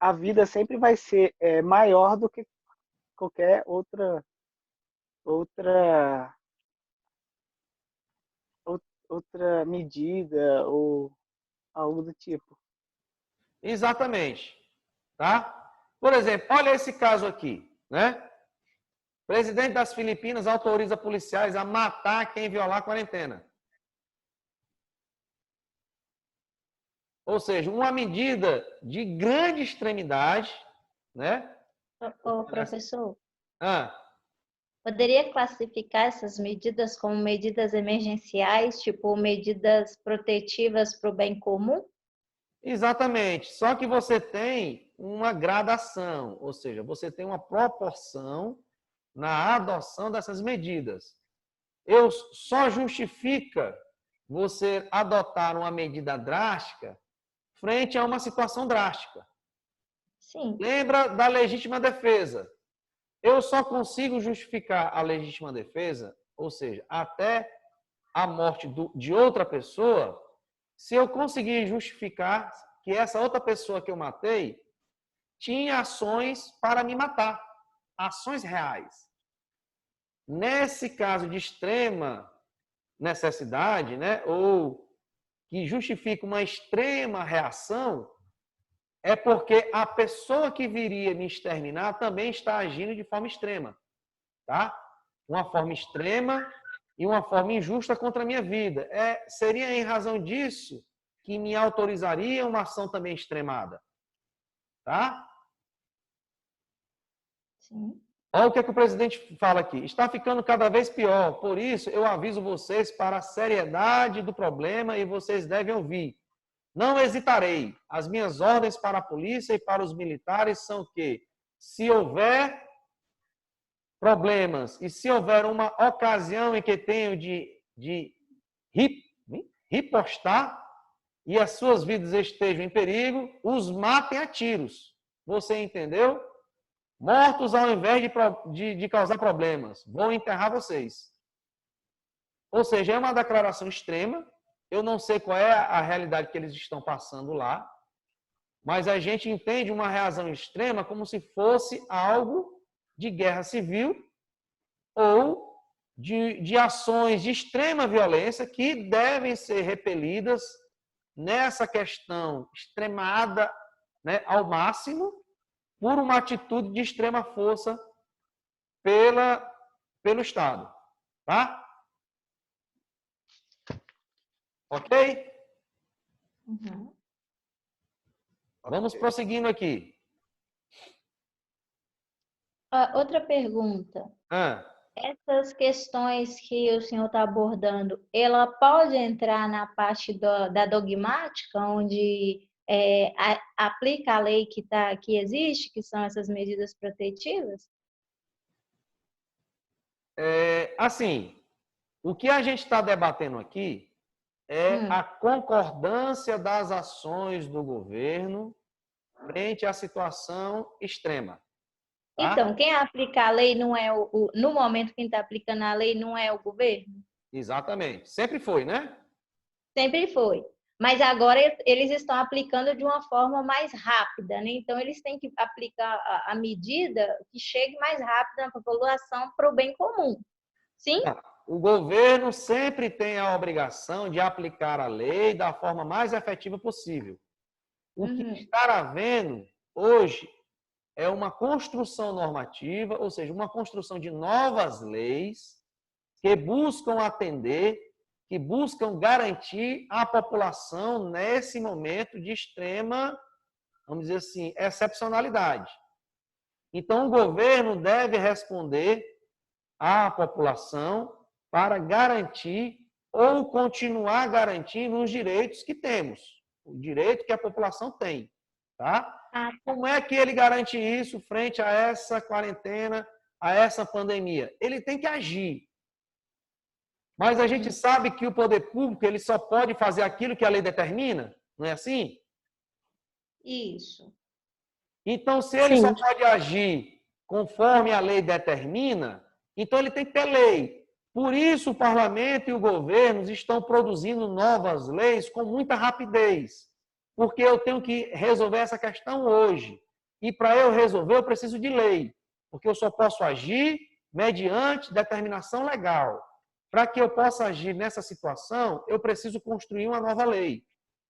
a vida sempre vai ser maior do que qualquer outra outra medida ou algo do tipo. Exatamente. Tá? Por exemplo, olha esse caso aqui, né? O presidente das Filipinas autoriza policiais a matar quem violar a quarentena. Ou seja, uma medida de grande extremidade, né? Ô, professor, Ah, poderia classificar essas medidas como medidas emergenciais, tipo medidas protetivas para o bem comum? exatamente. Só que você tem uma gradação, ou seja, você tem uma proporção na adoção dessas medidas. Só justifica você adotar uma medida drástica frente a uma situação drástica. Sim. Lembra da legítima defesa. Eu só consigo justificar a legítima defesa, ou seja, até a morte de outra pessoa, se eu conseguir justificar que essa outra pessoa que eu matei tinha ações para me matar, ações reais. Nesse caso de extrema necessidade, né, ou que justifica uma extrema reação, é porque a pessoa que viria me exterminar também está agindo de forma extrema, tá? Uma forma extrema e uma forma injusta contra a minha vida. Seria em razão disso que me autorizaria uma ação também extremada, tá? Sim. Olha o que o presidente fala aqui. Está ficando cada vez pior. Por isso, eu aviso vocês para a seriedade do problema e vocês devem ouvir. Não hesitarei. As minhas ordens para a polícia e para os militares são que, se houver problemas e se houver uma ocasião em que tenham de ripostar e as suas vidas estejam em perigo, os matem a tiros. Você entendeu? Mortos ao invés de causar problemas. Vão enterrar vocês. Ou seja, é uma declaração extrema. Eu não sei qual é a realidade que eles estão passando lá, mas a gente entende uma reação extrema como se fosse algo de guerra civil ou de ações de extrema violência que devem ser repelidas nessa questão extremada, né, ao máximo, por uma atitude de extrema força pelo Estado. Tá? Ok? Uhum. Vamos prosseguindo aqui. Outra pergunta. Essas questões que o senhor está abordando, ela pode entrar na parte da dogmática, onde aplica a lei que existe, que são essas medidas protetivas? Assim, o que a gente está debatendo aqui é a concordância das ações do governo frente à situação extrema. Tá? Então, quem aplica a lei não é no momento quem está aplicando a lei não é o governo? Exatamente. Sempre foi, né? Sempre foi. Mas agora eles estão aplicando de uma forma mais rápida, né? Então, eles têm que aplicar a medida que chegue mais rápido na população para o bem comum. Sim? o governo sempre tem a obrigação de aplicar a lei da forma mais efetiva possível. O que está havendo hoje é uma construção normativa, ou seja, uma construção de novas leis que buscam atender, que buscam garantir a população nesse momento de extrema, vamos dizer assim, excepcionalidade. Então, o governo deve responder à população para garantir ou continuar garantindo os direitos que temos, o direito que a população tem, tá? Como é que ele garante isso frente a essa quarentena, a essa pandemia? Ele tem que agir. Mas a gente sabe que o poder público ele só pode fazer aquilo que a lei determina, não é assim? Isso. Então, se ele só pode agir conforme a lei determina, então ele tem que ter lei. Por isso, o parlamento e o governo estão produzindo novas leis com muita rapidez, porque eu tenho que resolver essa questão hoje. E para eu resolver, eu preciso de lei, porque eu só posso agir mediante determinação legal. Para que eu possa agir nessa situação, eu preciso construir uma nova lei,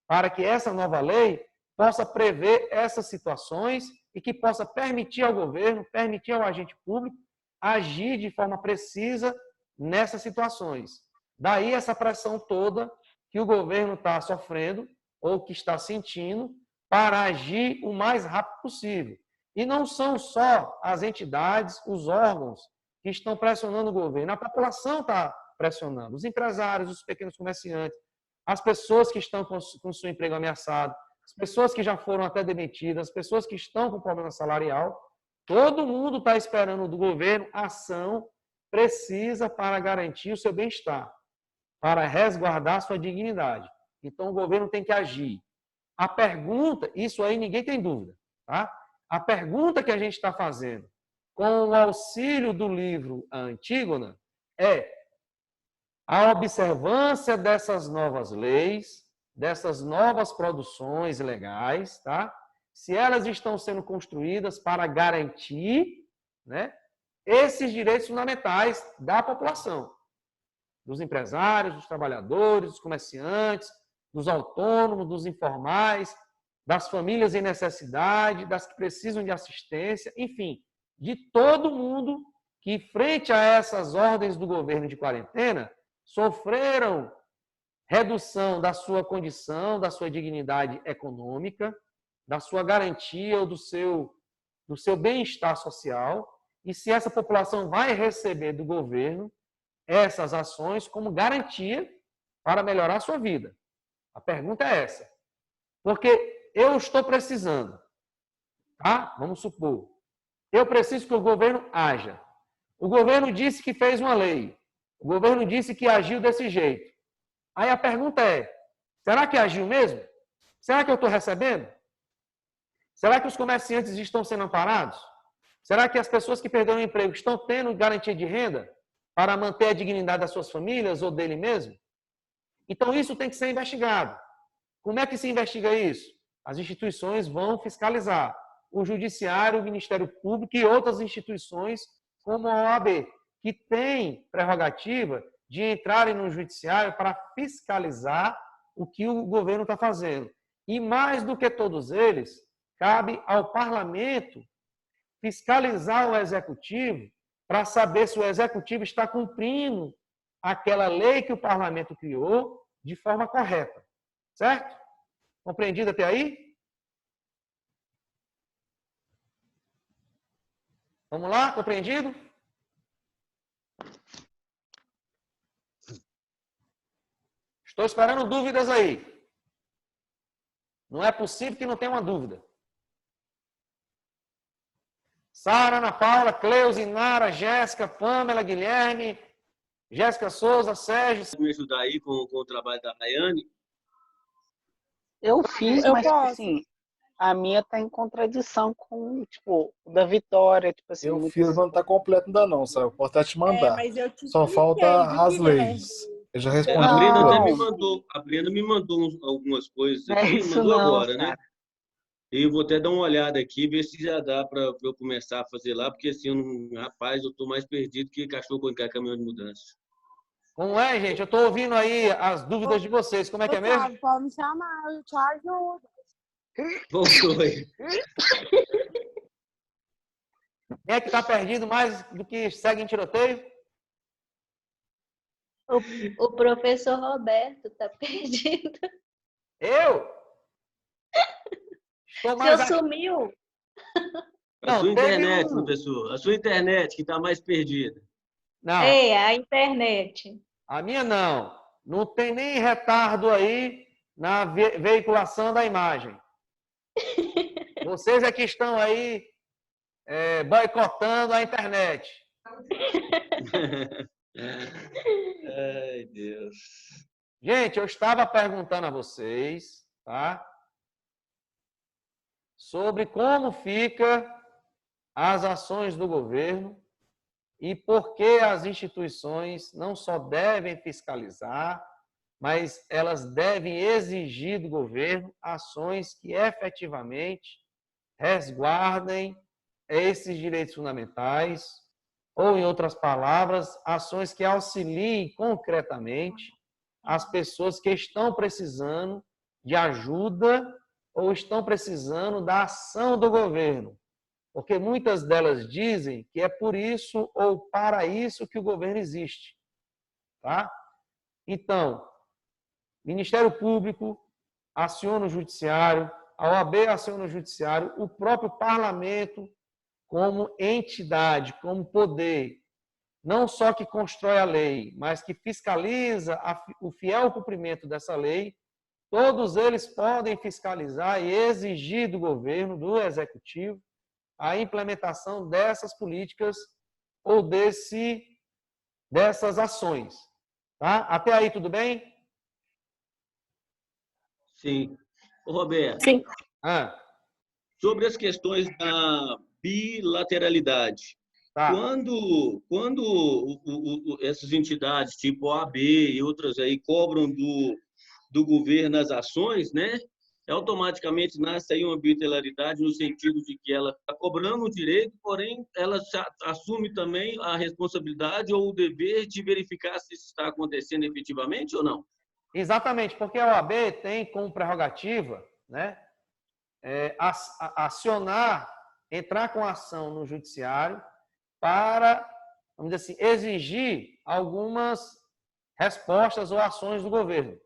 para que essa nova lei possa prever essas situações e que possa permitir ao governo, permitir ao agente público agir de forma precisa nessas situações. Daí essa pressão toda que o governo está sofrendo ou que está sentindo para agir o mais rápido possível. E não são só as entidades, os órgãos que estão pressionando o governo, a população está pressionando, os empresários, os pequenos comerciantes, as pessoas que estão com o seu emprego ameaçado, as pessoas que já foram até demitidas, as pessoas que estão com problema salarial, todo mundo está esperando do governo ação precisa para garantir o seu bem-estar, para resguardar a sua dignidade. Então, o governo tem que agir. A pergunta, isso aí ninguém tem dúvida, tá? A pergunta que a gente está fazendo com o auxílio do livro A Antígona é a observância dessas novas leis, dessas novas produções legais, tá? Se elas estão sendo construídas para garantir, né, esses direitos fundamentais da população, dos empresários, dos trabalhadores, dos comerciantes, dos autônomos, dos informais, das famílias em necessidade, das que precisam de assistência, enfim, de todo mundo que, frente a essas ordens do governo de quarentena, sofreram redução da sua condição, da sua dignidade econômica, da sua garantia ou do seu bem-estar social, e se essa população vai receber do governo essas ações como garantia para melhorar a sua vida. A pergunta é essa. Porque eu estou precisando, tá? Vamos supor, eu preciso que o governo haja. O governo disse que fez uma lei. O governo disse que agiu desse jeito. Aí a pergunta é, será que agiu mesmo? Será que eu estou recebendo? Será que os comerciantes estão sendo amparados? Será que as pessoas que perderam o emprego estão tendo garantia de renda para manter a dignidade das suas famílias ou dele mesmo? Então, isso tem que ser investigado. Como é que se investiga isso? As instituições vão fiscalizar. O Judiciário, o Ministério Público e outras instituições, como a OAB, que têm prerrogativa de entrarem no Judiciário para fiscalizar o que o governo está fazendo. E mais do que todos eles, cabe ao Parlamento fiscalizar o Executivo para saber se o Executivo está cumprindo aquela lei que o Parlamento criou de forma correta. Certo? Compreendido até aí? Vamos lá? Compreendido? Estou esperando dúvidas aí. Não é possível que não tenha uma dúvida. Sara, Ana Paula, Cleusa, Nara, Jéssica, Pâmela, Guilherme, Jéssica Souza, Sérgio. Você me ajudar aí com o trabalho da Rayane? Eu fiz, mas tipo assim, a minha tá em contradição com, tipo, o da Vitória, tipo assim. Eu fiz, mas não tá completo ainda não, sabe? Eu posso até te mandar. Mas eu te Só expliquei, falta as viu, leis. Eu já respondi. A Brenda tudo. até me mandou, algumas coisas aqui, me isso mandou não, agora, né? E eu vou até dar uma olhada aqui, ver se já dá para eu começar a fazer lá, porque assim, rapaz, eu tô mais perdido que cachorro quando quer caminhão de mudança. Como é, gente? Eu estou ouvindo aí as dúvidas de vocês. Como é que é mesmo? Thiago, pode me chamar, eu te ajudo. Voltou aí. Quem é que está perdido mais do que segue em tiroteio? O professor Roberto está perdido. Eu? Estou O mais senhor sumiu. A sua internet, professor. A sua internet que está mais perdida. Não. É, a internet. A minha não. Não tem nem retardo aí na veiculação da imagem. Vocês é que estão aí boicotando a internet. Ai, Deus. Gente, eu estava perguntando a vocês, tá? Sobre como fica as ações do governo e por que as instituições não só devem fiscalizar, mas elas devem exigir do governo ações que efetivamente resguardem esses direitos fundamentais, ou, em outras palavras, ações que auxiliem concretamente as pessoas que estão precisando de ajuda ou estão precisando da ação do governo. Porque muitas delas dizem que é por isso ou para isso que o governo existe. Tá? Então, Ministério Público aciona o Judiciário, a OAB aciona o Judiciário, o próprio Parlamento, como entidade, como poder, não só que constrói a lei, mas que fiscaliza o fiel cumprimento dessa lei, todos eles podem fiscalizar e exigir do governo, do Executivo, a implementação dessas políticas ou dessas ações. Tá? Até aí, tudo bem? Sim. Ô, Roberto. Sim. Sobre as questões da bilateralidade. Tá. Quando essas entidades, tipo a OAB e outras aí, cobram do governo as ações, né? Automaticamente nasce aí uma bilateralidade no sentido de que ela está cobrando o direito, porém ela assume também a responsabilidade ou o dever de verificar se isso está acontecendo efetivamente ou não? Exatamente, porque a OAB tem como prerrogativa, né, acionar, entrar com ação no judiciário para, vamos dizer assim, exigir algumas respostas ou ações do governo.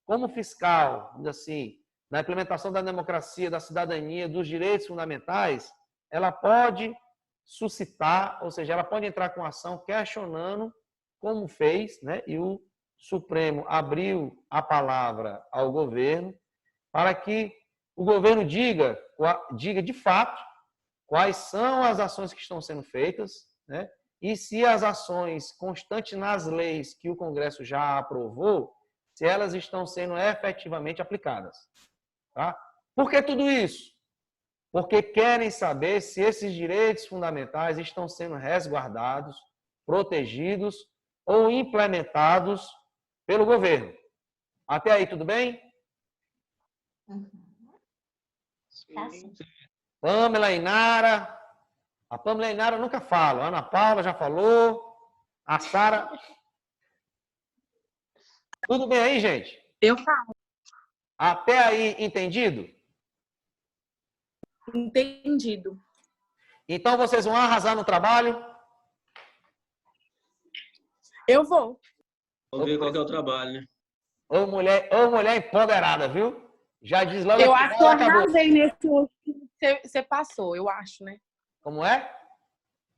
Como fiscal, vamos dizer assim, na implementação da democracia, da cidadania, dos direitos fundamentais, ela pode suscitar, ou seja, ela pode entrar com ação questionando como fez, né? E o Supremo abriu a palavra ao governo para que o governo diga de fato quais são as ações que estão sendo feitas, né? E se as ações constantes nas leis que o Congresso já aprovou, se elas estão sendo efetivamente aplicadas. Tá? Por que tudo isso? Porque querem saber se esses direitos fundamentais estão sendo resguardados, protegidos ou implementados pelo governo. Até aí, tudo bem? Pamela e Nara. A Pamela e Nara nunca falam. A Ana Paula já falou. A Sara. Tudo bem aí, gente? Eu falo. Até aí, entendido? Entendido. Então, vocês vão arrasar no trabalho? Eu vou. Vamos ver qual que é o trabalho, né? Ou mulher empoderada, viu? Já diz logo. Eu acho que eu arrasei nesse último que você passou, eu acho, né? Como é?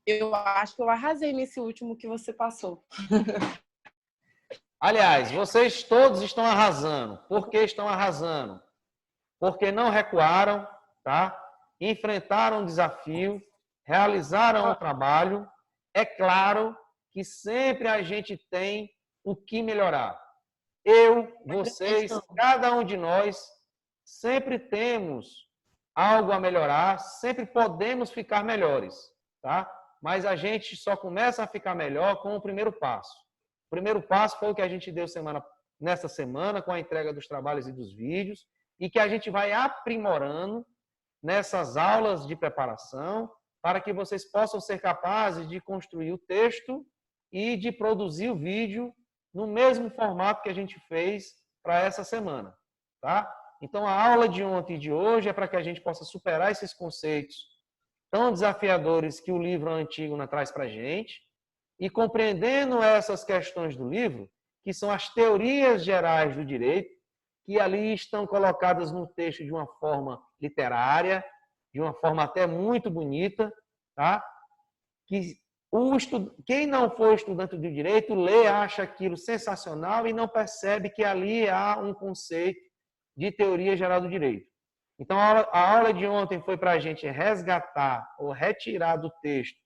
Eu acho que eu arrasei nesse último que você passou. Aliás, vocês todos estão arrasando. Por que estão arrasando? Porque não recuaram, tá? Enfrentaram o desafio, realizaram o trabalho. É claro que sempre a gente tem o que melhorar. Eu, vocês, cada um de nós, sempre temos algo a melhorar, sempre podemos ficar melhores, tá? Mas a gente só começa a ficar melhor com o primeiro passo. O primeiro passo foi o que a gente deu nessa semana, com a entrega dos trabalhos e dos vídeos, e que a gente vai aprimorando nessas aulas de preparação, para que vocês possam ser capazes de construir o texto e de produzir o vídeo no mesmo formato que a gente fez para essa semana, tá? Então, a aula de ontem e de hoje é para que a gente possa superar esses conceitos tão desafiadores que o livro Antígona traz para a gente e compreendendo essas questões do livro, que são as teorias gerais do direito, que ali estão colocadas no texto de uma forma literária, de uma forma até muito bonita, tá? Que quem não for estudante do direito lê, acha aquilo sensacional e não percebe que ali há um conceito de teoria geral do direito. Então, a aula de ontem foi para a gente resgatar ou retirar do texto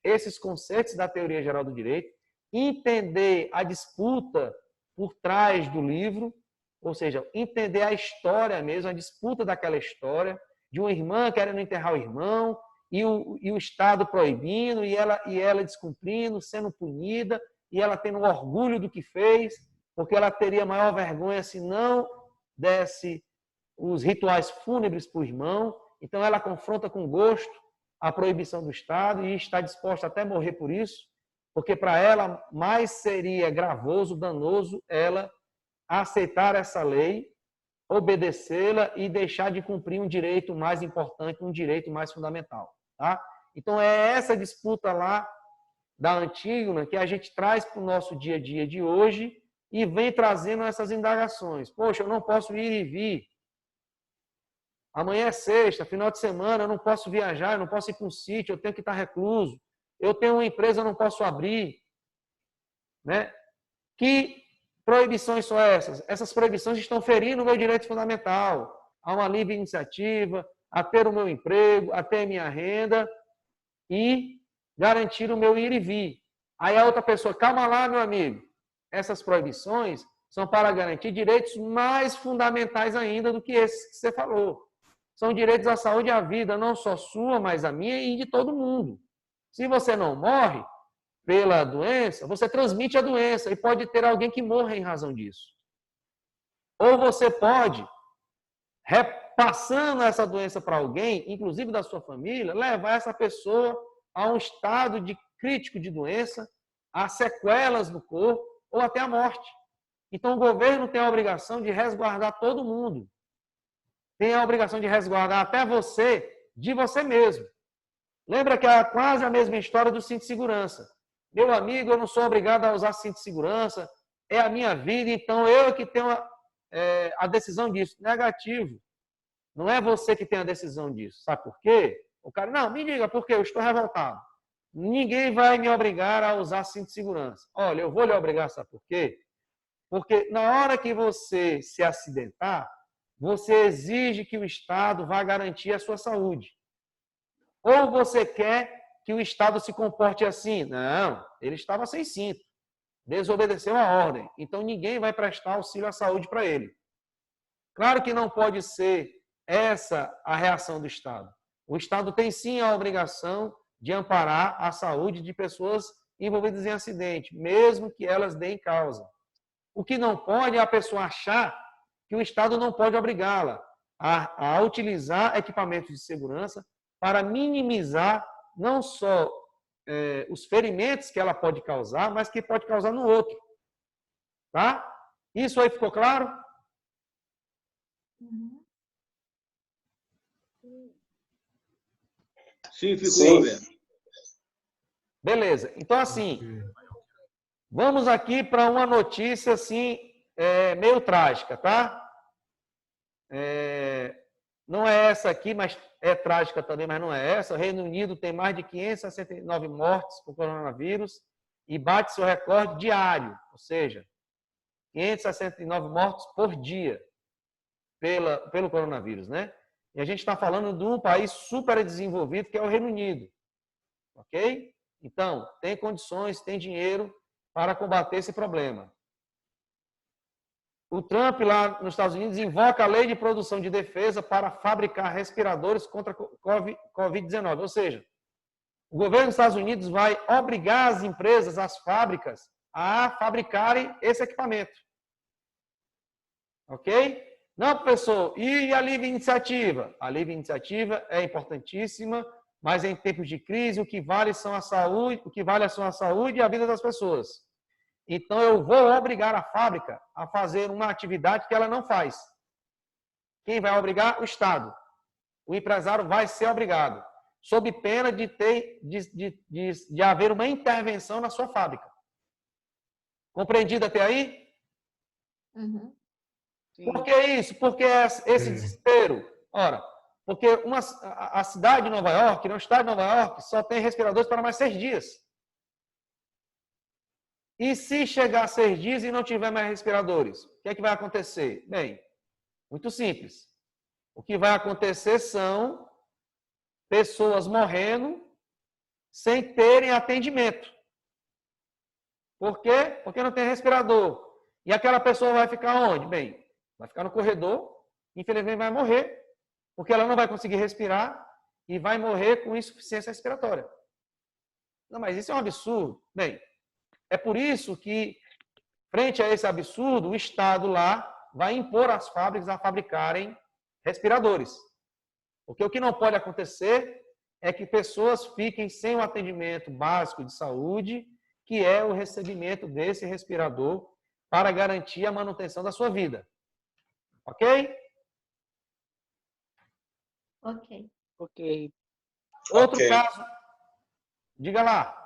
esses conceitos da teoria geral do direito, entender a disputa por trás do livro, ou seja, entender a história mesmo, a disputa daquela história, de uma irmã querendo enterrar o irmão, e o Estado proibindo, e ela descumprindo, sendo punida, e ela tendo orgulho do que fez, porque ela teria maior vergonha se não desse os rituais fúnebres para o irmão. Então, ela confronta com gosto a proibição do Estado e está disposta até morrer por isso, porque para ela mais seria gravoso, danoso, ela aceitar essa lei, obedecê-la e deixar de cumprir um direito mais importante, um direito mais fundamental. Tá? Então, é essa disputa lá da Antígona que a gente traz para o nosso dia a dia de hoje e vem trazendo essas indagações. Poxa, eu não posso ir e vir. Amanhã é sexta, final de semana, eu não posso viajar, eu não posso ir para um sítio, eu tenho que estar recluso. Eu tenho uma empresa, eu não posso abrir. Né? Que proibições são essas? Essas proibições estão ferindo o meu direito fundamental. Há uma livre iniciativa, a ter o meu emprego, a ter a minha renda e garantir o meu ir e vir. Aí a outra pessoa, calma lá, meu amigo. Essas proibições são para garantir direitos mais fundamentais ainda do que esses que você falou. São direitos à saúde e à vida, não só sua, mas a minha e de todo mundo. Se você não morre pela doença, você transmite a doença e pode ter alguém que morra em razão disso. Ou você pode, repassando essa doença para alguém, inclusive da sua família, levar essa pessoa a um estado de crítico de doença, a sequelas no corpo ou até a morte. Então, o governo tem a obrigação de resguardar todo mundo. Tem a obrigação de resguardar até você, de você mesmo. Lembra que é quase a mesma história do cinto de segurança. Meu amigo, eu não sou obrigado a usar cinto de segurança, é a minha vida, então eu que tenho a decisão disso. Negativo. Não é você que tem a decisão disso. Sabe por quê? O cara, não, me diga por quê, eu estou revoltado. Ninguém vai me obrigar a usar cinto de segurança. Olha, eu vou lhe obrigar, sabe por quê? Porque na hora que você se acidentar, você exige que o Estado vá garantir a sua saúde. Ou você quer que o Estado se comporte assim? Não, ele estava sem cinto, desobedeceu a ordem, então ninguém vai prestar auxílio à saúde para ele. Claro que não pode ser essa a reação do Estado. O Estado tem sim a obrigação de amparar a saúde de pessoas envolvidas em acidente, mesmo que elas deem causa. O que não pode é a pessoa achar que o Estado não pode obrigá-la a utilizar equipamentos de segurança para minimizar não só os ferimentos que ela pode causar, mas que pode causar no outro. Tá? Isso aí ficou claro? Sim, ficou, Roberto. Beleza. Então, assim, vamos aqui para uma notícia assim, meio trágica, tá? Não é essa aqui, mas é trágica também, mas não é essa. O Reino Unido tem mais de 569 mortes por coronavírus e bate seu recorde diário, ou seja, 569 mortes por dia pelo coronavírus, né? E a gente está falando de um país super desenvolvido, que é o Reino Unido, ok? Então, tem condições, tem dinheiro para combater esse problema. O Trump, lá nos Estados Unidos, invoca a lei de produção de defesa para fabricar respiradores contra a Covid-19. Ou seja, o governo dos Estados Unidos vai obrigar as empresas, as fábricas, a fabricarem esse equipamento. Ok? Não, professor, e a livre iniciativa? A livre iniciativa é importantíssima, mas em tempos de crise, o que vale são a saúde, o que vale são a saúde e a vida das pessoas. Então, eu vou obrigar a fábrica a fazer uma atividade que ela não faz. Quem vai obrigar? O Estado. O empresário vai ser obrigado, sob pena de haver uma intervenção na sua fábrica. Compreendido até aí? Uhum. Por que isso? Por que esse desespero? Ora, porque a cidade de Nova York, no estado de Nova York, só tem respiradores para mais 6 dias. E se chegar a 6 dias e não tiver mais respiradores, o que é que vai acontecer? Bem, muito simples. O que vai acontecer são pessoas morrendo sem terem atendimento. Por quê? Porque não tem respirador. E aquela pessoa vai ficar onde? Bem, vai ficar no corredor, infelizmente vai morrer, porque ela não vai conseguir respirar e vai morrer com insuficiência respiratória. Não, mas isso é um absurdo. Bem, é por isso que, frente a esse absurdo, o Estado lá vai impor às fábricas a fabricarem respiradores. Porque o que não pode acontecer é que pessoas fiquem sem o atendimento básico de saúde, que é o recebimento desse respirador para garantir a manutenção da sua vida. Ok? Ok. Outro caso. Diga lá.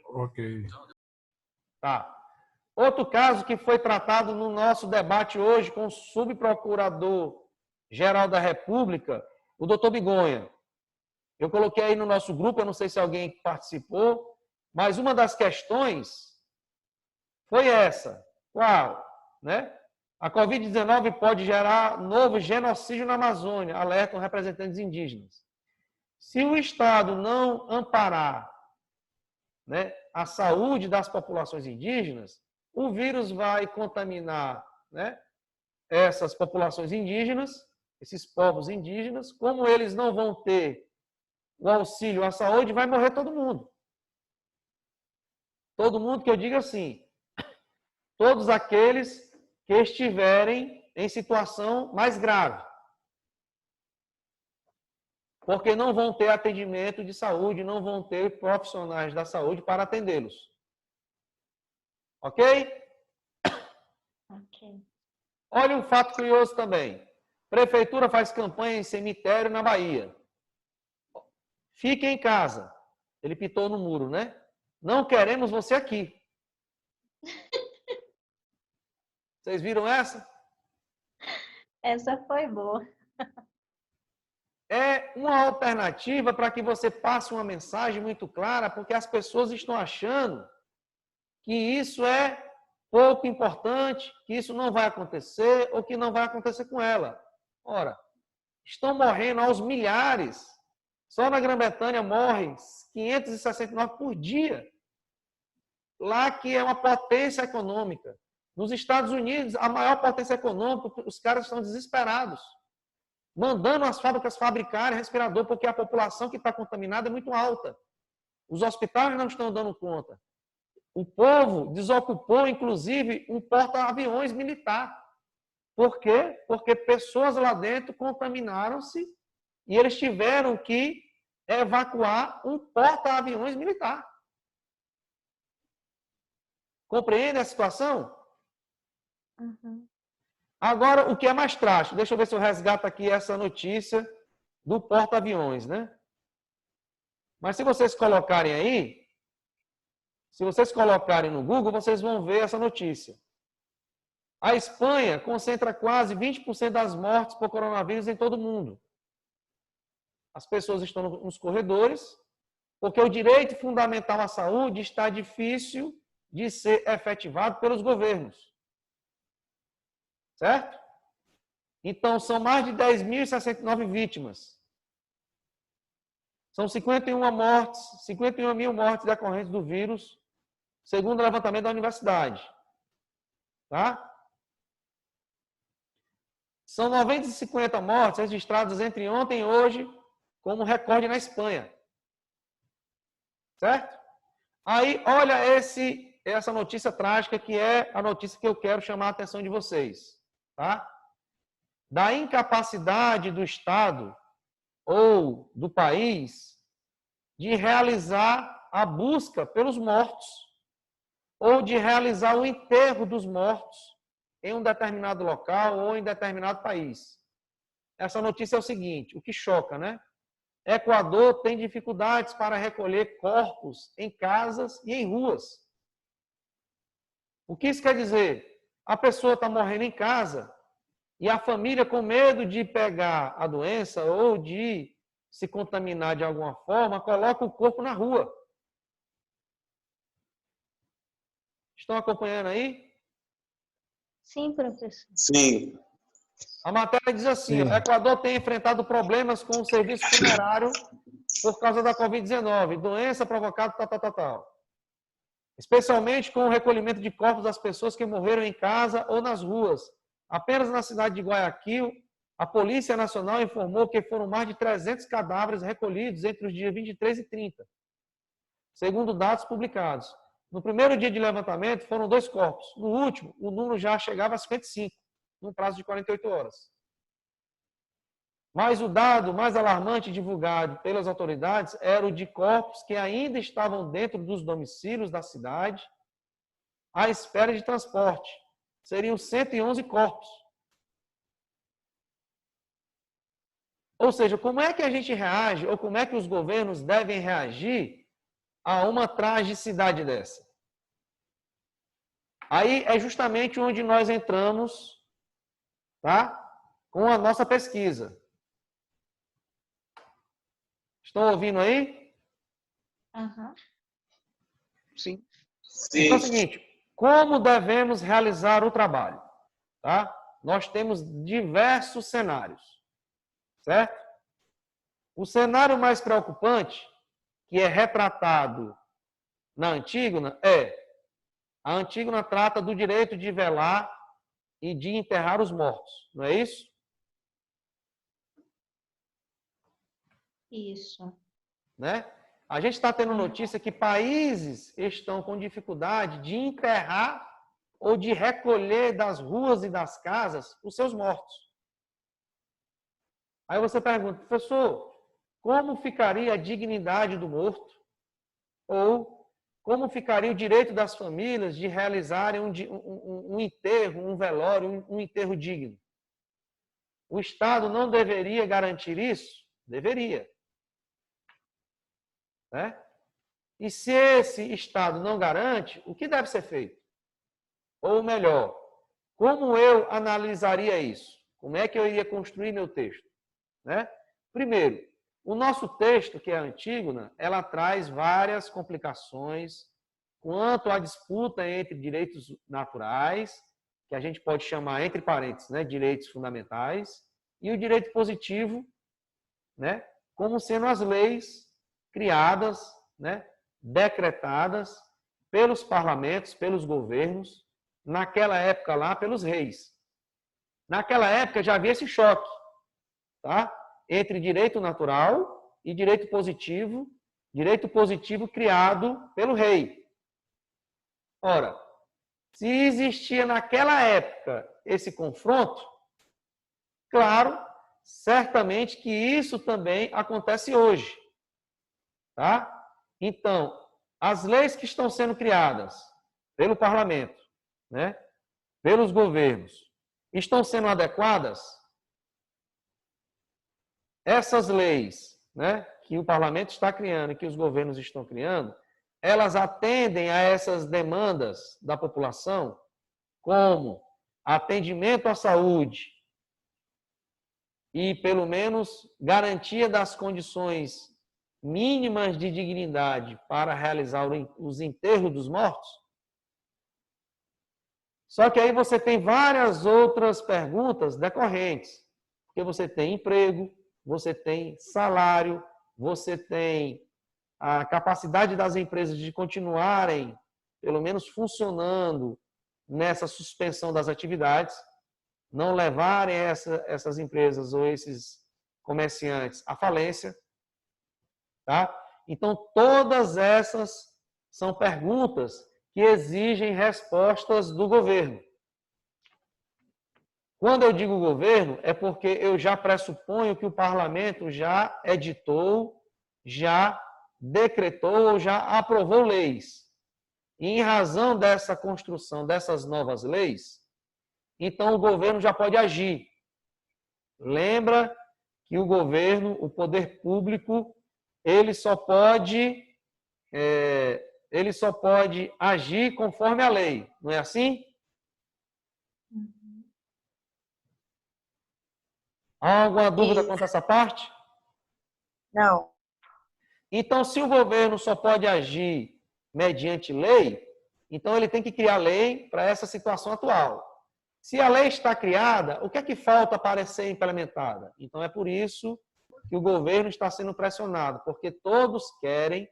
Ok. Tá. Outro caso que foi tratado no nosso debate hoje com o subprocurador-geral da República, o doutor Bigonha. Eu coloquei aí no nosso grupo, eu não sei se alguém participou, mas uma das questões foi essa. Qual? Né? A Covid-19 pode gerar novo genocídio na Amazônia, alertam representantes indígenas. Se o Estado não amparar, né, a saúde das populações indígenas, o vírus vai contaminar, né, essas populações indígenas, esses povos indígenas. Como eles não vão ter o auxílio à saúde, vai morrer todo mundo. Todo mundo que eu digo assim, todos aqueles que estiverem em situação mais grave. Porque não vão ter atendimento de saúde, não vão ter profissionais da saúde para atendê-los. Ok? Ok. Olha um fato curioso também. Prefeitura faz campanha em cemitério na Bahia. Fique em casa. Ele pitou no muro, né? Não queremos você aqui. Vocês viram essa? Essa foi boa. É uma alternativa para que você passe uma mensagem muito clara, porque as pessoas estão achando que isso é pouco importante, que isso não vai acontecer ou que não vai acontecer com ela. Ora, estão morrendo aos milhares. Só na Grã-Bretanha morrem 569 por dia. Lá que é uma potência econômica. Nos Estados Unidos, a maior potência econômica, os caras estão desesperados, mandando as fábricas fabricarem respirador, porque a população que está contaminada é muito alta. Os hospitais não estão dando conta. O povo desocupou, inclusive, um porta-aviões militar. Por quê? Porque pessoas lá dentro contaminaram-se e eles tiveram que evacuar um porta-aviões militar. Compreende a situação? Uhum. Agora, o que é mais trágico? Deixa eu ver se eu resgato aqui essa notícia do porta-aviões, né? Mas se vocês colocarem aí, se vocês colocarem no Google, vocês vão ver essa notícia. A Espanha concentra quase 20% das mortes por coronavírus em todo o mundo. As pessoas estão nos corredores, porque o direito fundamental à saúde está difícil de ser efetivado pelos governos. Certo? Então, são mais de 10.069 vítimas. São 51 mil mortes decorrentes do vírus, segundo o levantamento da universidade. Tá? São 950 mortes registradas entre ontem e hoje, como recorde na Espanha. Certo? Aí, olha essa notícia trágica, que é a notícia que eu quero chamar a atenção de vocês. Tá? Da incapacidade do Estado ou do país de realizar a busca pelos mortos. ou de realizar o enterro dos mortos em um determinado local ou em determinado país. Essa notícia é o seguinte, o que choca, né? Equador tem dificuldades para recolher corpos em casas e em ruas. O que isso quer dizer? A pessoa está morrendo em casa e a família, com medo de pegar a doença ou de se contaminar de alguma forma, coloca o corpo na rua. Estão acompanhando aí? Sim, professor. Sim. A matéria diz assim, o Equador tem enfrentado problemas com o serviço funerário por causa da Covid-19, doença provocada, tal. Especialmente com o recolhimento de corpos das pessoas que morreram em casa ou nas ruas. Apenas na cidade de Guayaquil, a Polícia Nacional informou que foram mais de 300 cadáveres recolhidos entre os dias 23 e 30, segundo dados publicados. No primeiro dia de levantamento, foram 2 corpos. No último, o número já chegava a 55, num prazo de 48 horas. Mas o dado mais alarmante divulgado pelas autoridades era o de corpos que ainda estavam dentro dos domicílios da cidade à espera de transporte. Seriam 111 corpos. Ou seja, como é que a gente reage, ou como é que os governos devem reagir a uma tragicidade dessa? Aí é justamente onde nós entramos, tá? Com a nossa pesquisa. Estão ouvindo aí? Uhum. Sim. Então é o seguinte, como devemos realizar o trabalho? Tá? Nós temos diversos cenários, certo? O cenário mais preocupante, que é retratado na Antígona, a Antígona trata do direito de velar e de enterrar os mortos, não é isso? Isso. Né? A gente está tendo notícia que países estão com dificuldade de enterrar ou de recolher das ruas e das casas os seus mortos. Aí você pergunta, professor, como ficaria a dignidade do morto? Ou como ficaria o direito das famílias de realizarem um enterro, um velório, um enterro digno? O Estado não deveria garantir isso? Deveria. Né? E se esse Estado não garante, o que deve ser feito? Ou melhor, como eu analisaria isso? Como é que eu iria construir meu texto? Né? Primeiro, o nosso texto, que é a Antígona, ela traz várias complicações quanto à disputa entre direitos naturais, que a gente pode chamar, entre parênteses, né, direitos fundamentais, e o direito positivo, né, como sendo as leis criadas, né, decretadas pelos parlamentos, pelos governos, naquela época lá, pelos reis. Naquela época já havia esse choque, tá? Entre direito natural e direito positivo criado pelo rei. Ora, se existia naquela época esse confronto, claro, certamente que isso também acontece hoje. Tá? Então, as leis que estão sendo criadas pelo parlamento, né, pelos governos, estão sendo adequadas? Essas leis, né, que o parlamento está criando e que os governos estão criando, elas atendem a essas demandas da população, como atendimento à saúde e, pelo menos, garantia das condições mínimas de dignidade para realizar os enterros dos mortos? Só que aí você tem várias outras perguntas decorrentes, porque você tem emprego, você tem salário, você tem a capacidade das empresas de continuarem, pelo menos funcionando nessa suspensão das atividades, não levarem essas empresas ou esses comerciantes à falência. Tá? Então, todas essas são perguntas que exigem respostas do governo. Quando eu digo governo, é porque eu já pressuponho que o parlamento já editou, já decretou ou já aprovou leis. E em razão dessa construção dessas novas leis, então o governo já pode agir. Lembra que o governo, o poder público, ele só pode agir conforme a lei, não é assim? Há alguma dúvida quanto a essa parte? Não. Então, se o governo só pode agir mediante lei, então ele tem que criar lei para essa situação atual. Se a lei está criada, o que é que falta para ser implementada? Então, é por isso que o governo está sendo pressionado, porque todos querem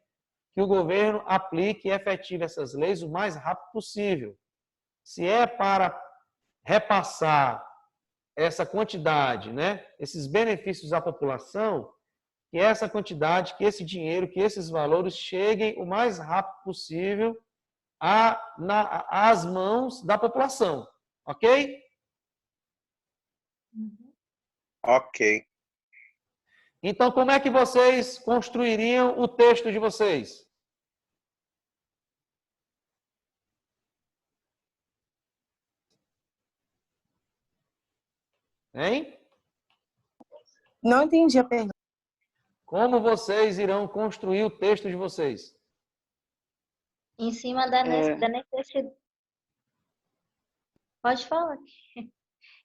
que o governo aplique e efetive essas leis o mais rápido possível. Se é para repassar essa quantidade, né, esses benefícios à população, que essa quantidade, que esse dinheiro, que esses valores cheguem o mais rápido possível às mãos da população. Ok? Ok. Então, como é que vocês construiriam o texto de vocês? Hein? Não entendi a pergunta. Como vocês irão construir o texto de vocês? Em cima da necessidade. Pode falar.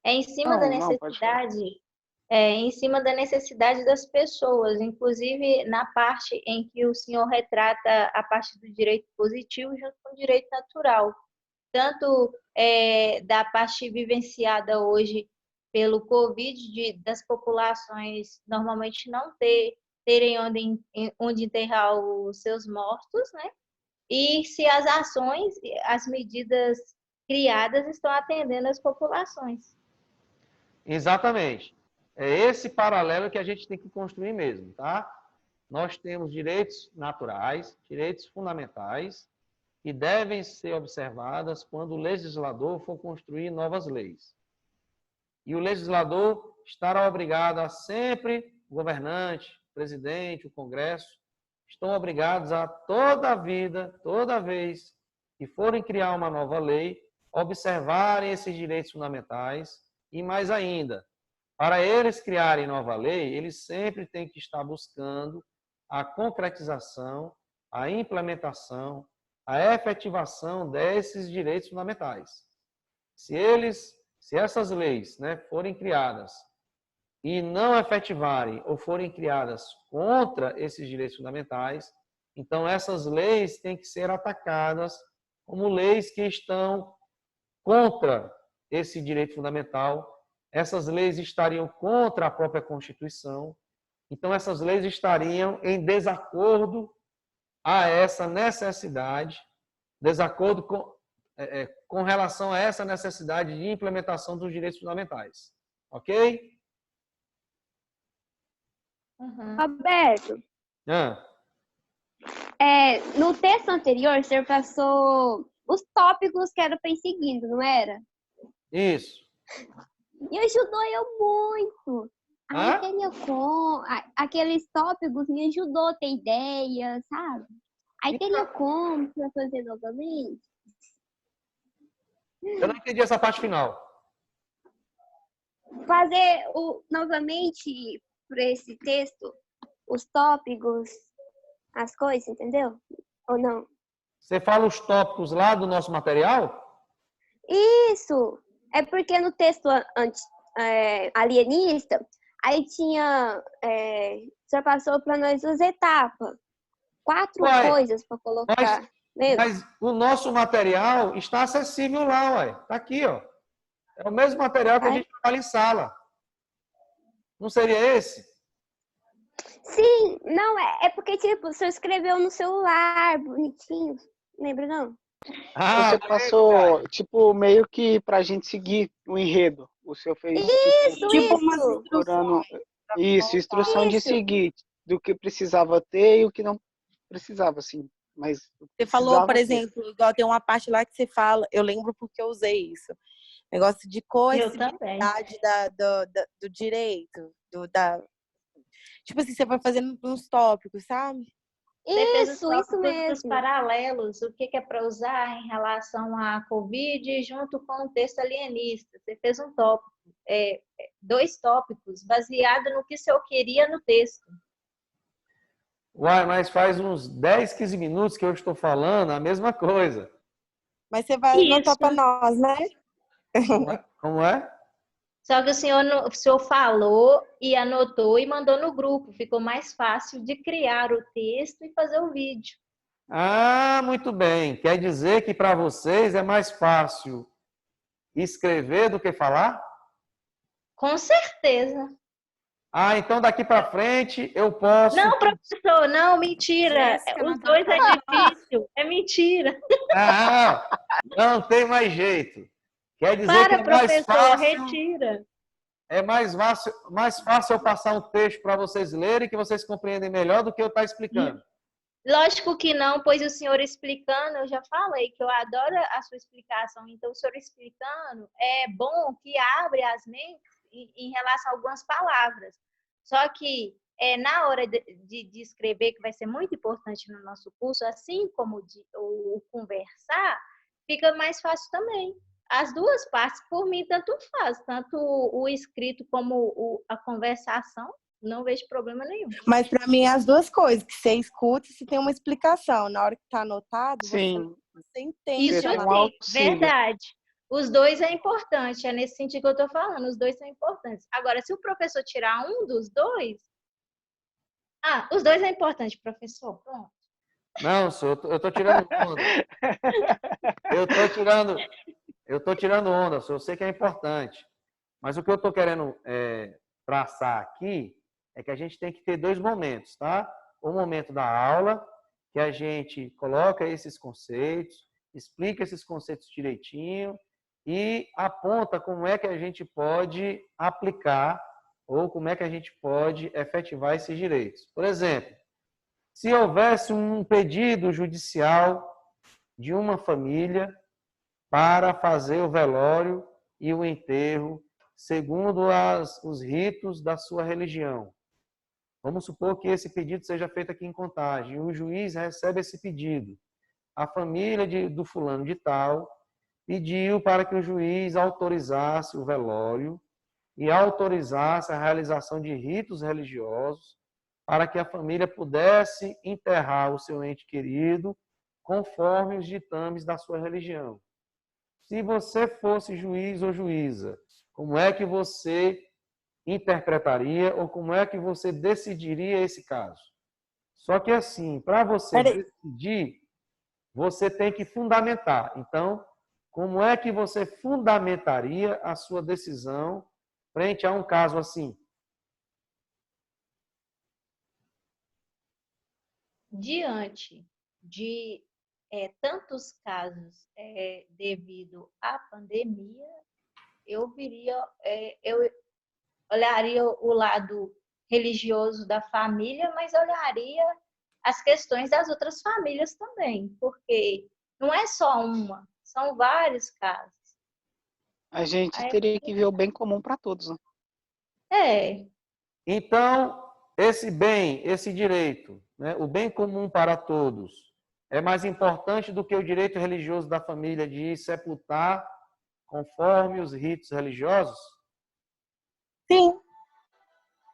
É em cima da necessidade, em cima da necessidade das pessoas, inclusive na parte em que o senhor retrata a parte do direito positivo junto com o direito natural, tanto da parte vivenciada hoje pelo Covid, das populações normalmente não terem onde enterrar os seus mortos, né? E se as ações, as medidas criadas estão atendendo as populações. Exatamente. É esse paralelo que a gente tem que construir mesmo, tá? Nós temos direitos naturais, direitos fundamentais, que devem ser observadas quando o legislador for construir novas leis. E o legislador estará obrigado a sempre, o governante, o presidente, o Congresso, estão obrigados a toda a vida, toda vez que forem criar uma nova lei, observarem esses direitos fundamentais e mais ainda, para eles criarem nova lei, eles sempre têm que estar buscando a concretização, a implementação, a efetivação desses direitos fundamentais. Se essas leis, né, forem criadas e não efetivarem ou forem criadas contra esses direitos fundamentais, então essas leis têm que ser atacadas como leis que estão contra esse direito fundamental. Essas leis estariam contra a própria Constituição, então essas leis estariam em desacordo a essa necessidade, desacordo com relação a essa necessidade de implementação dos direitos fundamentais. Ok? Roberto, no texto anterior, o senhor passou os tópicos que era para ir seguindo, não era? Isso. E ajudou eu muito. Aqueles tópicos me ajudou a ter ideia, sabe? Aí teria como para fazer novamente. Eu não entendi essa parte final. Fazer novamente para esse texto os tópicos, as coisas, entendeu? Ou não? Você fala os tópicos lá do nosso material? Isso! É porque no texto alienista, aí tinha... o senhor passou para nós as etapas. 4 coisas para colocar. Mas o nosso material está acessível lá, ué. Está aqui, ó. É o mesmo material que a gente trabalha em sala. Não seria esse? Sim, não, é porque, tipo, o senhor escreveu no celular, bonitinho. Lembra, não? Você passou, tipo, meio que pra gente seguir o enredo. O senhor fez instrução de seguir do que precisava ter e o que não precisava, assim. Mas você falou, por exemplo, igual tem uma parte lá que você fala, eu lembro porque eu usei isso. Negócio de coercibilidade do direito, tipo assim, você vai fazendo uns tópicos, sabe? Você fez os Isso tópicos dos mesmo. paralelos, o que é para usar em relação à Covid junto com o texto alienista. Você fez um tópico, 2 tópicos, baseado no que o senhor queria no texto. Uai, mas faz uns 10, 15 minutos que eu estou falando a mesma coisa. Mas você vai anotar para nós, né? Como é? Só que o senhor falou e anotou e mandou no grupo. Ficou mais fácil de criar o texto e fazer o vídeo. Ah, muito bem. Quer dizer que para vocês é mais fácil escrever do que falar? Com certeza. Ah, então daqui para frente eu posso... Não, professor, não, mentira. Os dois é difícil. É mentira. Não tem mais jeito. Quer dizer que é mais fácil... retira. É mais fácil eu passar um texto para vocês lerem que vocês compreendem melhor do que eu estar explicando. Lógico que não, pois o senhor explicando, eu já falei que eu adoro a sua explicação. Então, o senhor explicando é bom que abre as mentes em relação a algumas palavras. Só que na hora de escrever, que vai ser muito importante no nosso curso, assim como o conversar, fica mais fácil também. As duas partes, por mim, tanto faz. Tanto o escrito como a conversação, não vejo problema nenhum. Mas para mim, as duas coisas, que você escuta e se tem uma explicação. Na hora que está anotado, Sim. você entende. Isso sim, verdade. Os dois é importante, é nesse sentido que eu estou falando, os dois são importantes. Agora, se o professor tirar um dos dois... os dois é importante, professor, pronto. Não, senhor, eu estou tirando onda. Eu estou tirando onda, senhor, eu sei que é importante. Mas o que eu estou querendo traçar aqui é que a gente tem que ter 2 momentos, tá? O momento da aula, que a gente coloca esses conceitos, explica esses conceitos direitinho e aponta como é que a gente pode aplicar ou como é que a gente pode efetivar esses direitos. Por exemplo, se houvesse um pedido judicial de uma família para fazer o velório e o enterro segundo os ritos da sua religião. Vamos supor que esse pedido seja feito aqui em Contagem. O juiz recebe esse pedido. A família do fulano de tal pediu para que o juiz autorizasse o velório e autorizasse a realização de ritos religiosos para que a família pudesse enterrar o seu ente querido conforme os ditames da sua religião. Se você fosse juiz ou juíza, como é que você interpretaria ou como é que você decidiria esse caso? Só que assim, para você decidir, você tem que fundamentar. Então, como é que você fundamentaria a sua decisão frente a um caso assim? Diante de tantos casos devido à pandemia, eu olharia o lado religioso da família, mas olharia as questões das outras famílias também, porque não é só uma, são vários casos. A gente teria que ver o bem comum para todos, né? Então, esse bem, esse direito, né, o bem comum para todos, é mais importante do que o direito religioso da família de sepultar conforme os ritos religiosos? Sim.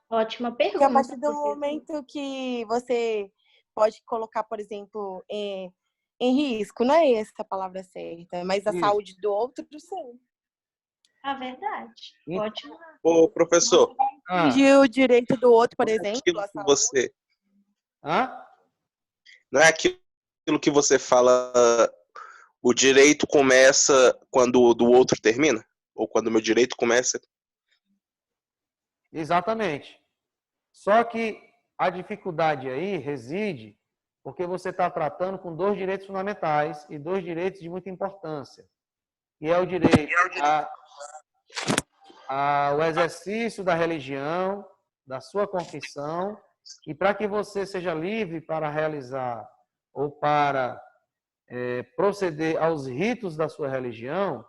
Ótima pergunta. Porque a partir do momento que você pode colocar, por exemplo, em risco, não é essa a palavra certa, mas a saúde do outro, sim. A verdade. Ótimo. Ô, professor. O direito do outro, por exemplo, a saúde. Você... Não é aquilo que você fala, o direito começa quando o do outro termina? Ou quando o meu direito começa? Exatamente. Só que a dificuldade aí reside porque você está tratando com 2 direitos fundamentais e 2 direitos de muita importância. E é o direito ao exercício da religião, da sua confissão, e para que você seja livre para realizar ou para proceder aos ritos da sua religião,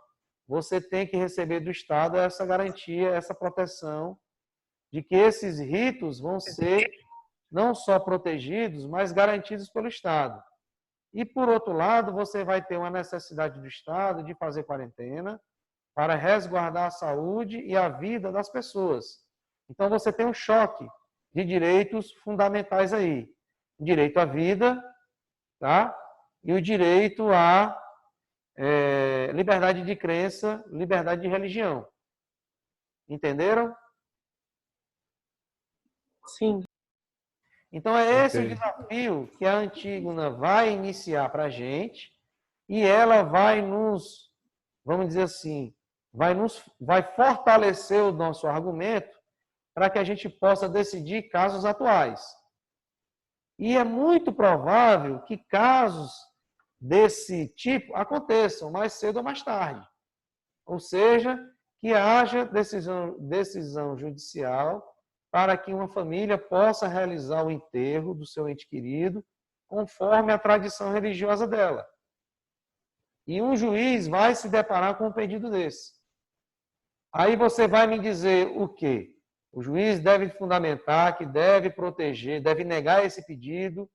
você tem que receber do Estado essa garantia, essa proteção de que esses ritos vão ser não só protegidos, mas garantidos pelo Estado. E, por outro lado, você vai ter uma necessidade do Estado de fazer quarentena para resguardar a saúde e a vida das pessoas. Então, você tem um choque de direitos fundamentais aí. O direito à vida, tá? E o direito à liberdade de crença, liberdade de religião. Entenderam? Sim. Então, é esse o desafio que a Antígona vai iniciar para a gente e ela vai nos, vamos dizer assim, vai fortalecer o nosso argumento para que a gente possa decidir casos atuais. E é muito provável que casos desse tipo aconteçam mais cedo ou mais tarde. Ou seja, que haja decisão judicial para que uma família possa realizar o enterro do seu ente querido conforme a tradição religiosa dela. E um juiz vai se deparar com um pedido desse. Aí você vai me dizer o quê? O juiz deve fundamentar que deve proteger, deve negar esse pedido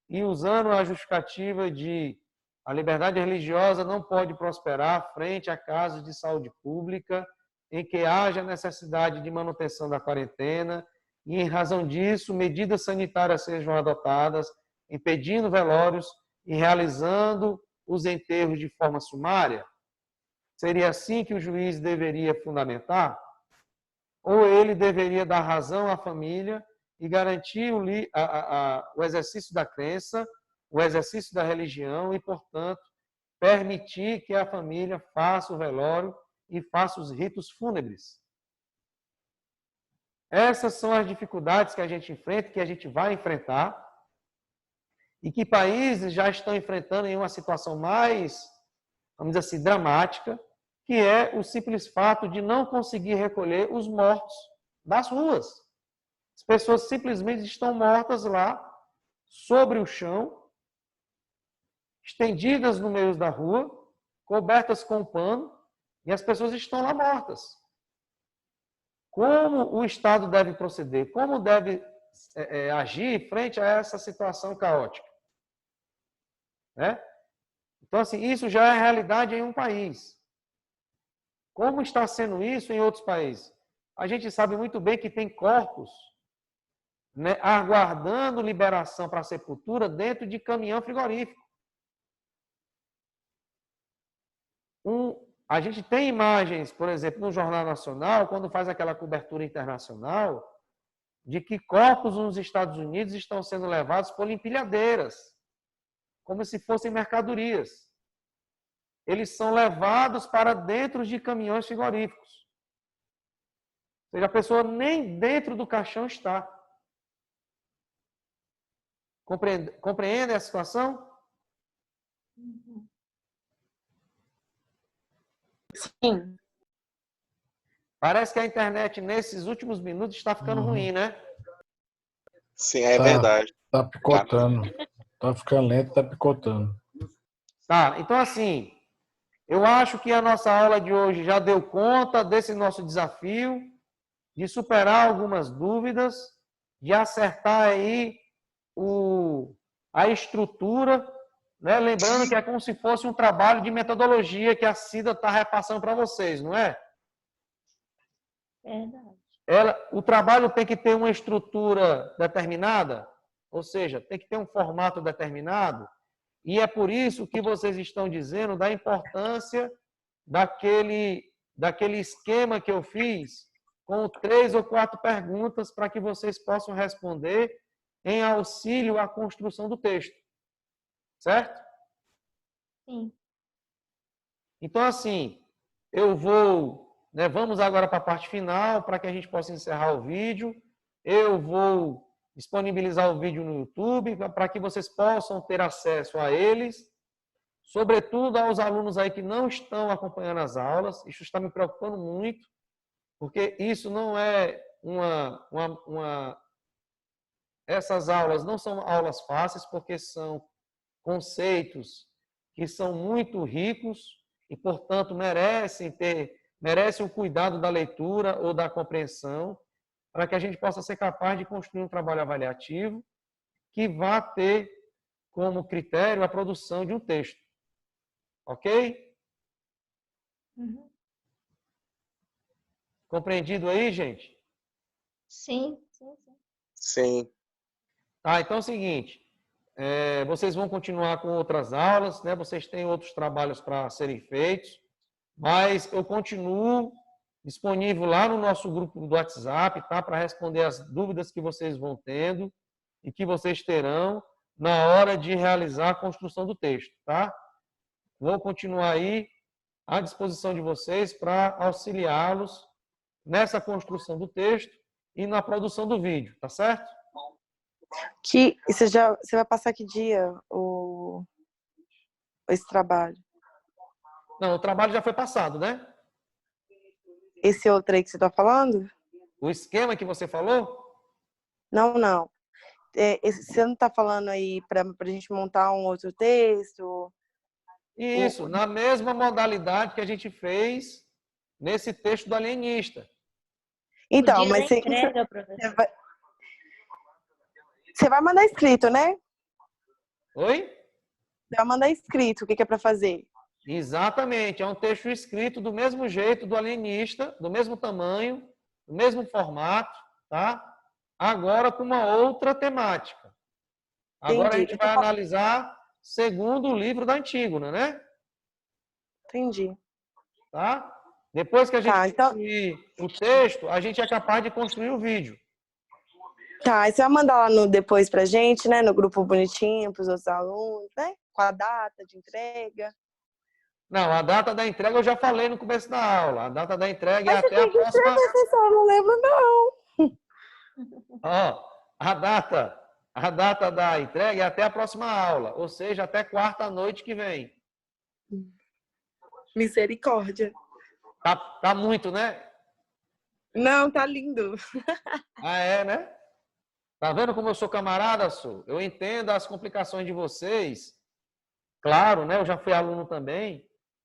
e usando a justificativa de a liberdade religiosa não pode prosperar frente a casos de saúde pública em que haja necessidade de manutenção da quarentena e, em razão disso, medidas sanitárias sejam adotadas, impedindo velórios e realizando os enterros de forma sumária? Seria assim que o juiz deveria fundamentar? Ou ele deveria dar razão à família e garantir o exercício da crença, o exercício da religião e, portanto, permitir que a família faça o velório e faça os ritos fúnebres? Essas são as dificuldades que a gente enfrenta, que a gente vai enfrentar, e que países já estão enfrentando em uma situação mais, vamos dizer assim, dramática, que é o simples fato de não conseguir recolher os mortos das ruas. As pessoas simplesmente estão mortas lá, sobre o chão, estendidas no meio da rua, cobertas com pano, e as pessoas estão lá mortas. Como o Estado deve proceder? Como deve agir frente a essa situação caótica? Então, assim, isso já é realidade em um país. Como está sendo isso em outros países? A gente sabe muito bem que tem corpos, né, aguardando liberação para a sepultura dentro de caminhão frigorífico. A gente tem imagens, por exemplo, no Jornal Nacional, quando faz aquela cobertura internacional, de que corpos nos Estados Unidos estão sendo levados por empilhadeiras, como se fossem mercadorias. Eles são levados para dentro de caminhões frigoríficos. Ou seja, a pessoa nem dentro do caixão está. Compreende a situação? Sim. Parece que a internet, nesses últimos minutos, está ficando ruim, né? Sim, é verdade. Tá picotando. Tá ficando lento, tá picotando. Tá, então assim, eu acho que a nossa aula de hoje já deu conta desse nosso desafio de superar algumas dúvidas, de acertar aí a estrutura, né? Lembrando que é como se fosse um trabalho de metodologia que a Cida está repassando para vocês, não é? Verdade. O trabalho tem que ter uma estrutura determinada, ou seja, tem que ter um formato determinado, e é por isso que vocês estão dizendo da importância daquele esquema que eu fiz com 3 ou 4 perguntas para que vocês possam responder em auxílio à construção do texto. Certo? Sim. Então, assim, vamos agora para a parte final, para que a gente possa encerrar o vídeo. Eu vou disponibilizar o vídeo no YouTube, para que vocês possam ter acesso a eles, sobretudo aos alunos aí que não estão acompanhando as aulas. Isso está me preocupando muito, porque isso não é essas aulas não são aulas fáceis, porque são conceitos que são muito ricos e, portanto, merecem o cuidado da leitura ou da compreensão. para que a gente possa ser capaz de construir um trabalho avaliativo que vá ter como critério a produção de um texto. Ok? Uhum. Compreendido aí, gente? Sim, sim, sim. Sim. Tá, então é o seguinte, vocês vão continuar com outras aulas, né? Vocês têm outros trabalhos para serem feitos, mas eu continuo disponível lá no nosso grupo do WhatsApp, tá? Para responder as dúvidas que vocês vão tendo e que vocês terão na hora de realizar a construção do texto, tá? Vou continuar aí à disposição de vocês para auxiliá-los nessa construção do texto e na produção do vídeo, tá certo? Você vai passar que dia esse trabalho? Não, o trabalho já foi passado, né? Esse outro aí que você está falando? O esquema que você falou? Não. Você não está falando aí para a gente montar um outro texto? Isso, na mesma modalidade que a gente fez nesse texto do alienista. Então, O dia mas da entrega, professor. Você vai mandar escrito, né? Oi? Você vai mandar escrito o que é para fazer. Exatamente, é um texto escrito do mesmo jeito do alienista, do mesmo tamanho, do mesmo formato, tá? Agora com uma outra temática. Agora a Entendi. gente vai analisar segundo o livro da Antígona, né? Entendi. Tá? Depois que a gente então... construir o texto, a gente é capaz de construir o vídeo. Tá, e você vai mandar lá depois pra gente, né? No grupo bonitinho, pros outros alunos, né? Com a data de entrega. Não, a data da entrega eu já falei no começo da aula. A data da entrega Mas é até a próxima... professor, não lembro não. Ó, a data da entrega é até a próxima aula, ou seja, até quarta-noite que vem. Misericórdia. Tá muito, né? Não, tá lindo. Ah, é, né? Tá vendo como eu sou camarada, Su? Eu entendo as complicações de vocês. Claro, né? Eu já fui aluno também.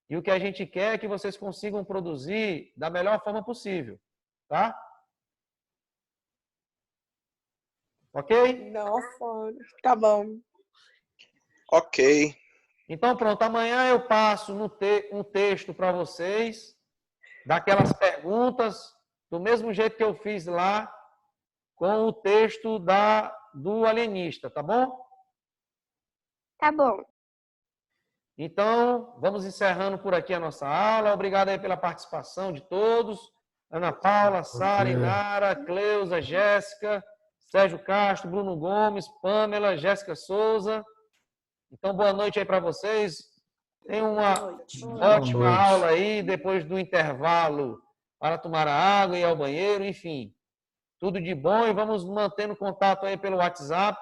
E o que a gente quer é que vocês consigam produzir da melhor forma possível, tá? Ok? Nossa, tá bom. Ok. Então, pronto. Amanhã eu passo um texto para vocês, daquelas perguntas, do mesmo jeito que eu fiz lá, com o texto do alienista, tá bom? Tá bom. Então, vamos encerrando por aqui a nossa aula. Obrigado aí pela participação de todos. Ana Paula, Sara, Inara, Cleusa, Jéssica, Sérgio Castro, Bruno Gomes, Pamela, Jéssica Souza. Então, boa noite aí para vocês. Tenham uma ótima aula aí, depois do intervalo para tomar a água e ir ao banheiro, enfim. Tudo de bom e vamos mantendo contato aí pelo WhatsApp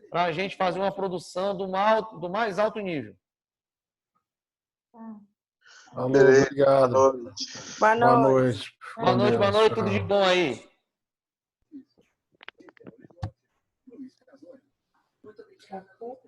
para a gente fazer uma produção do mais alto nível. Alô, obrigado. Boa noite. Boa noite, tudo de bom aí. Tchau.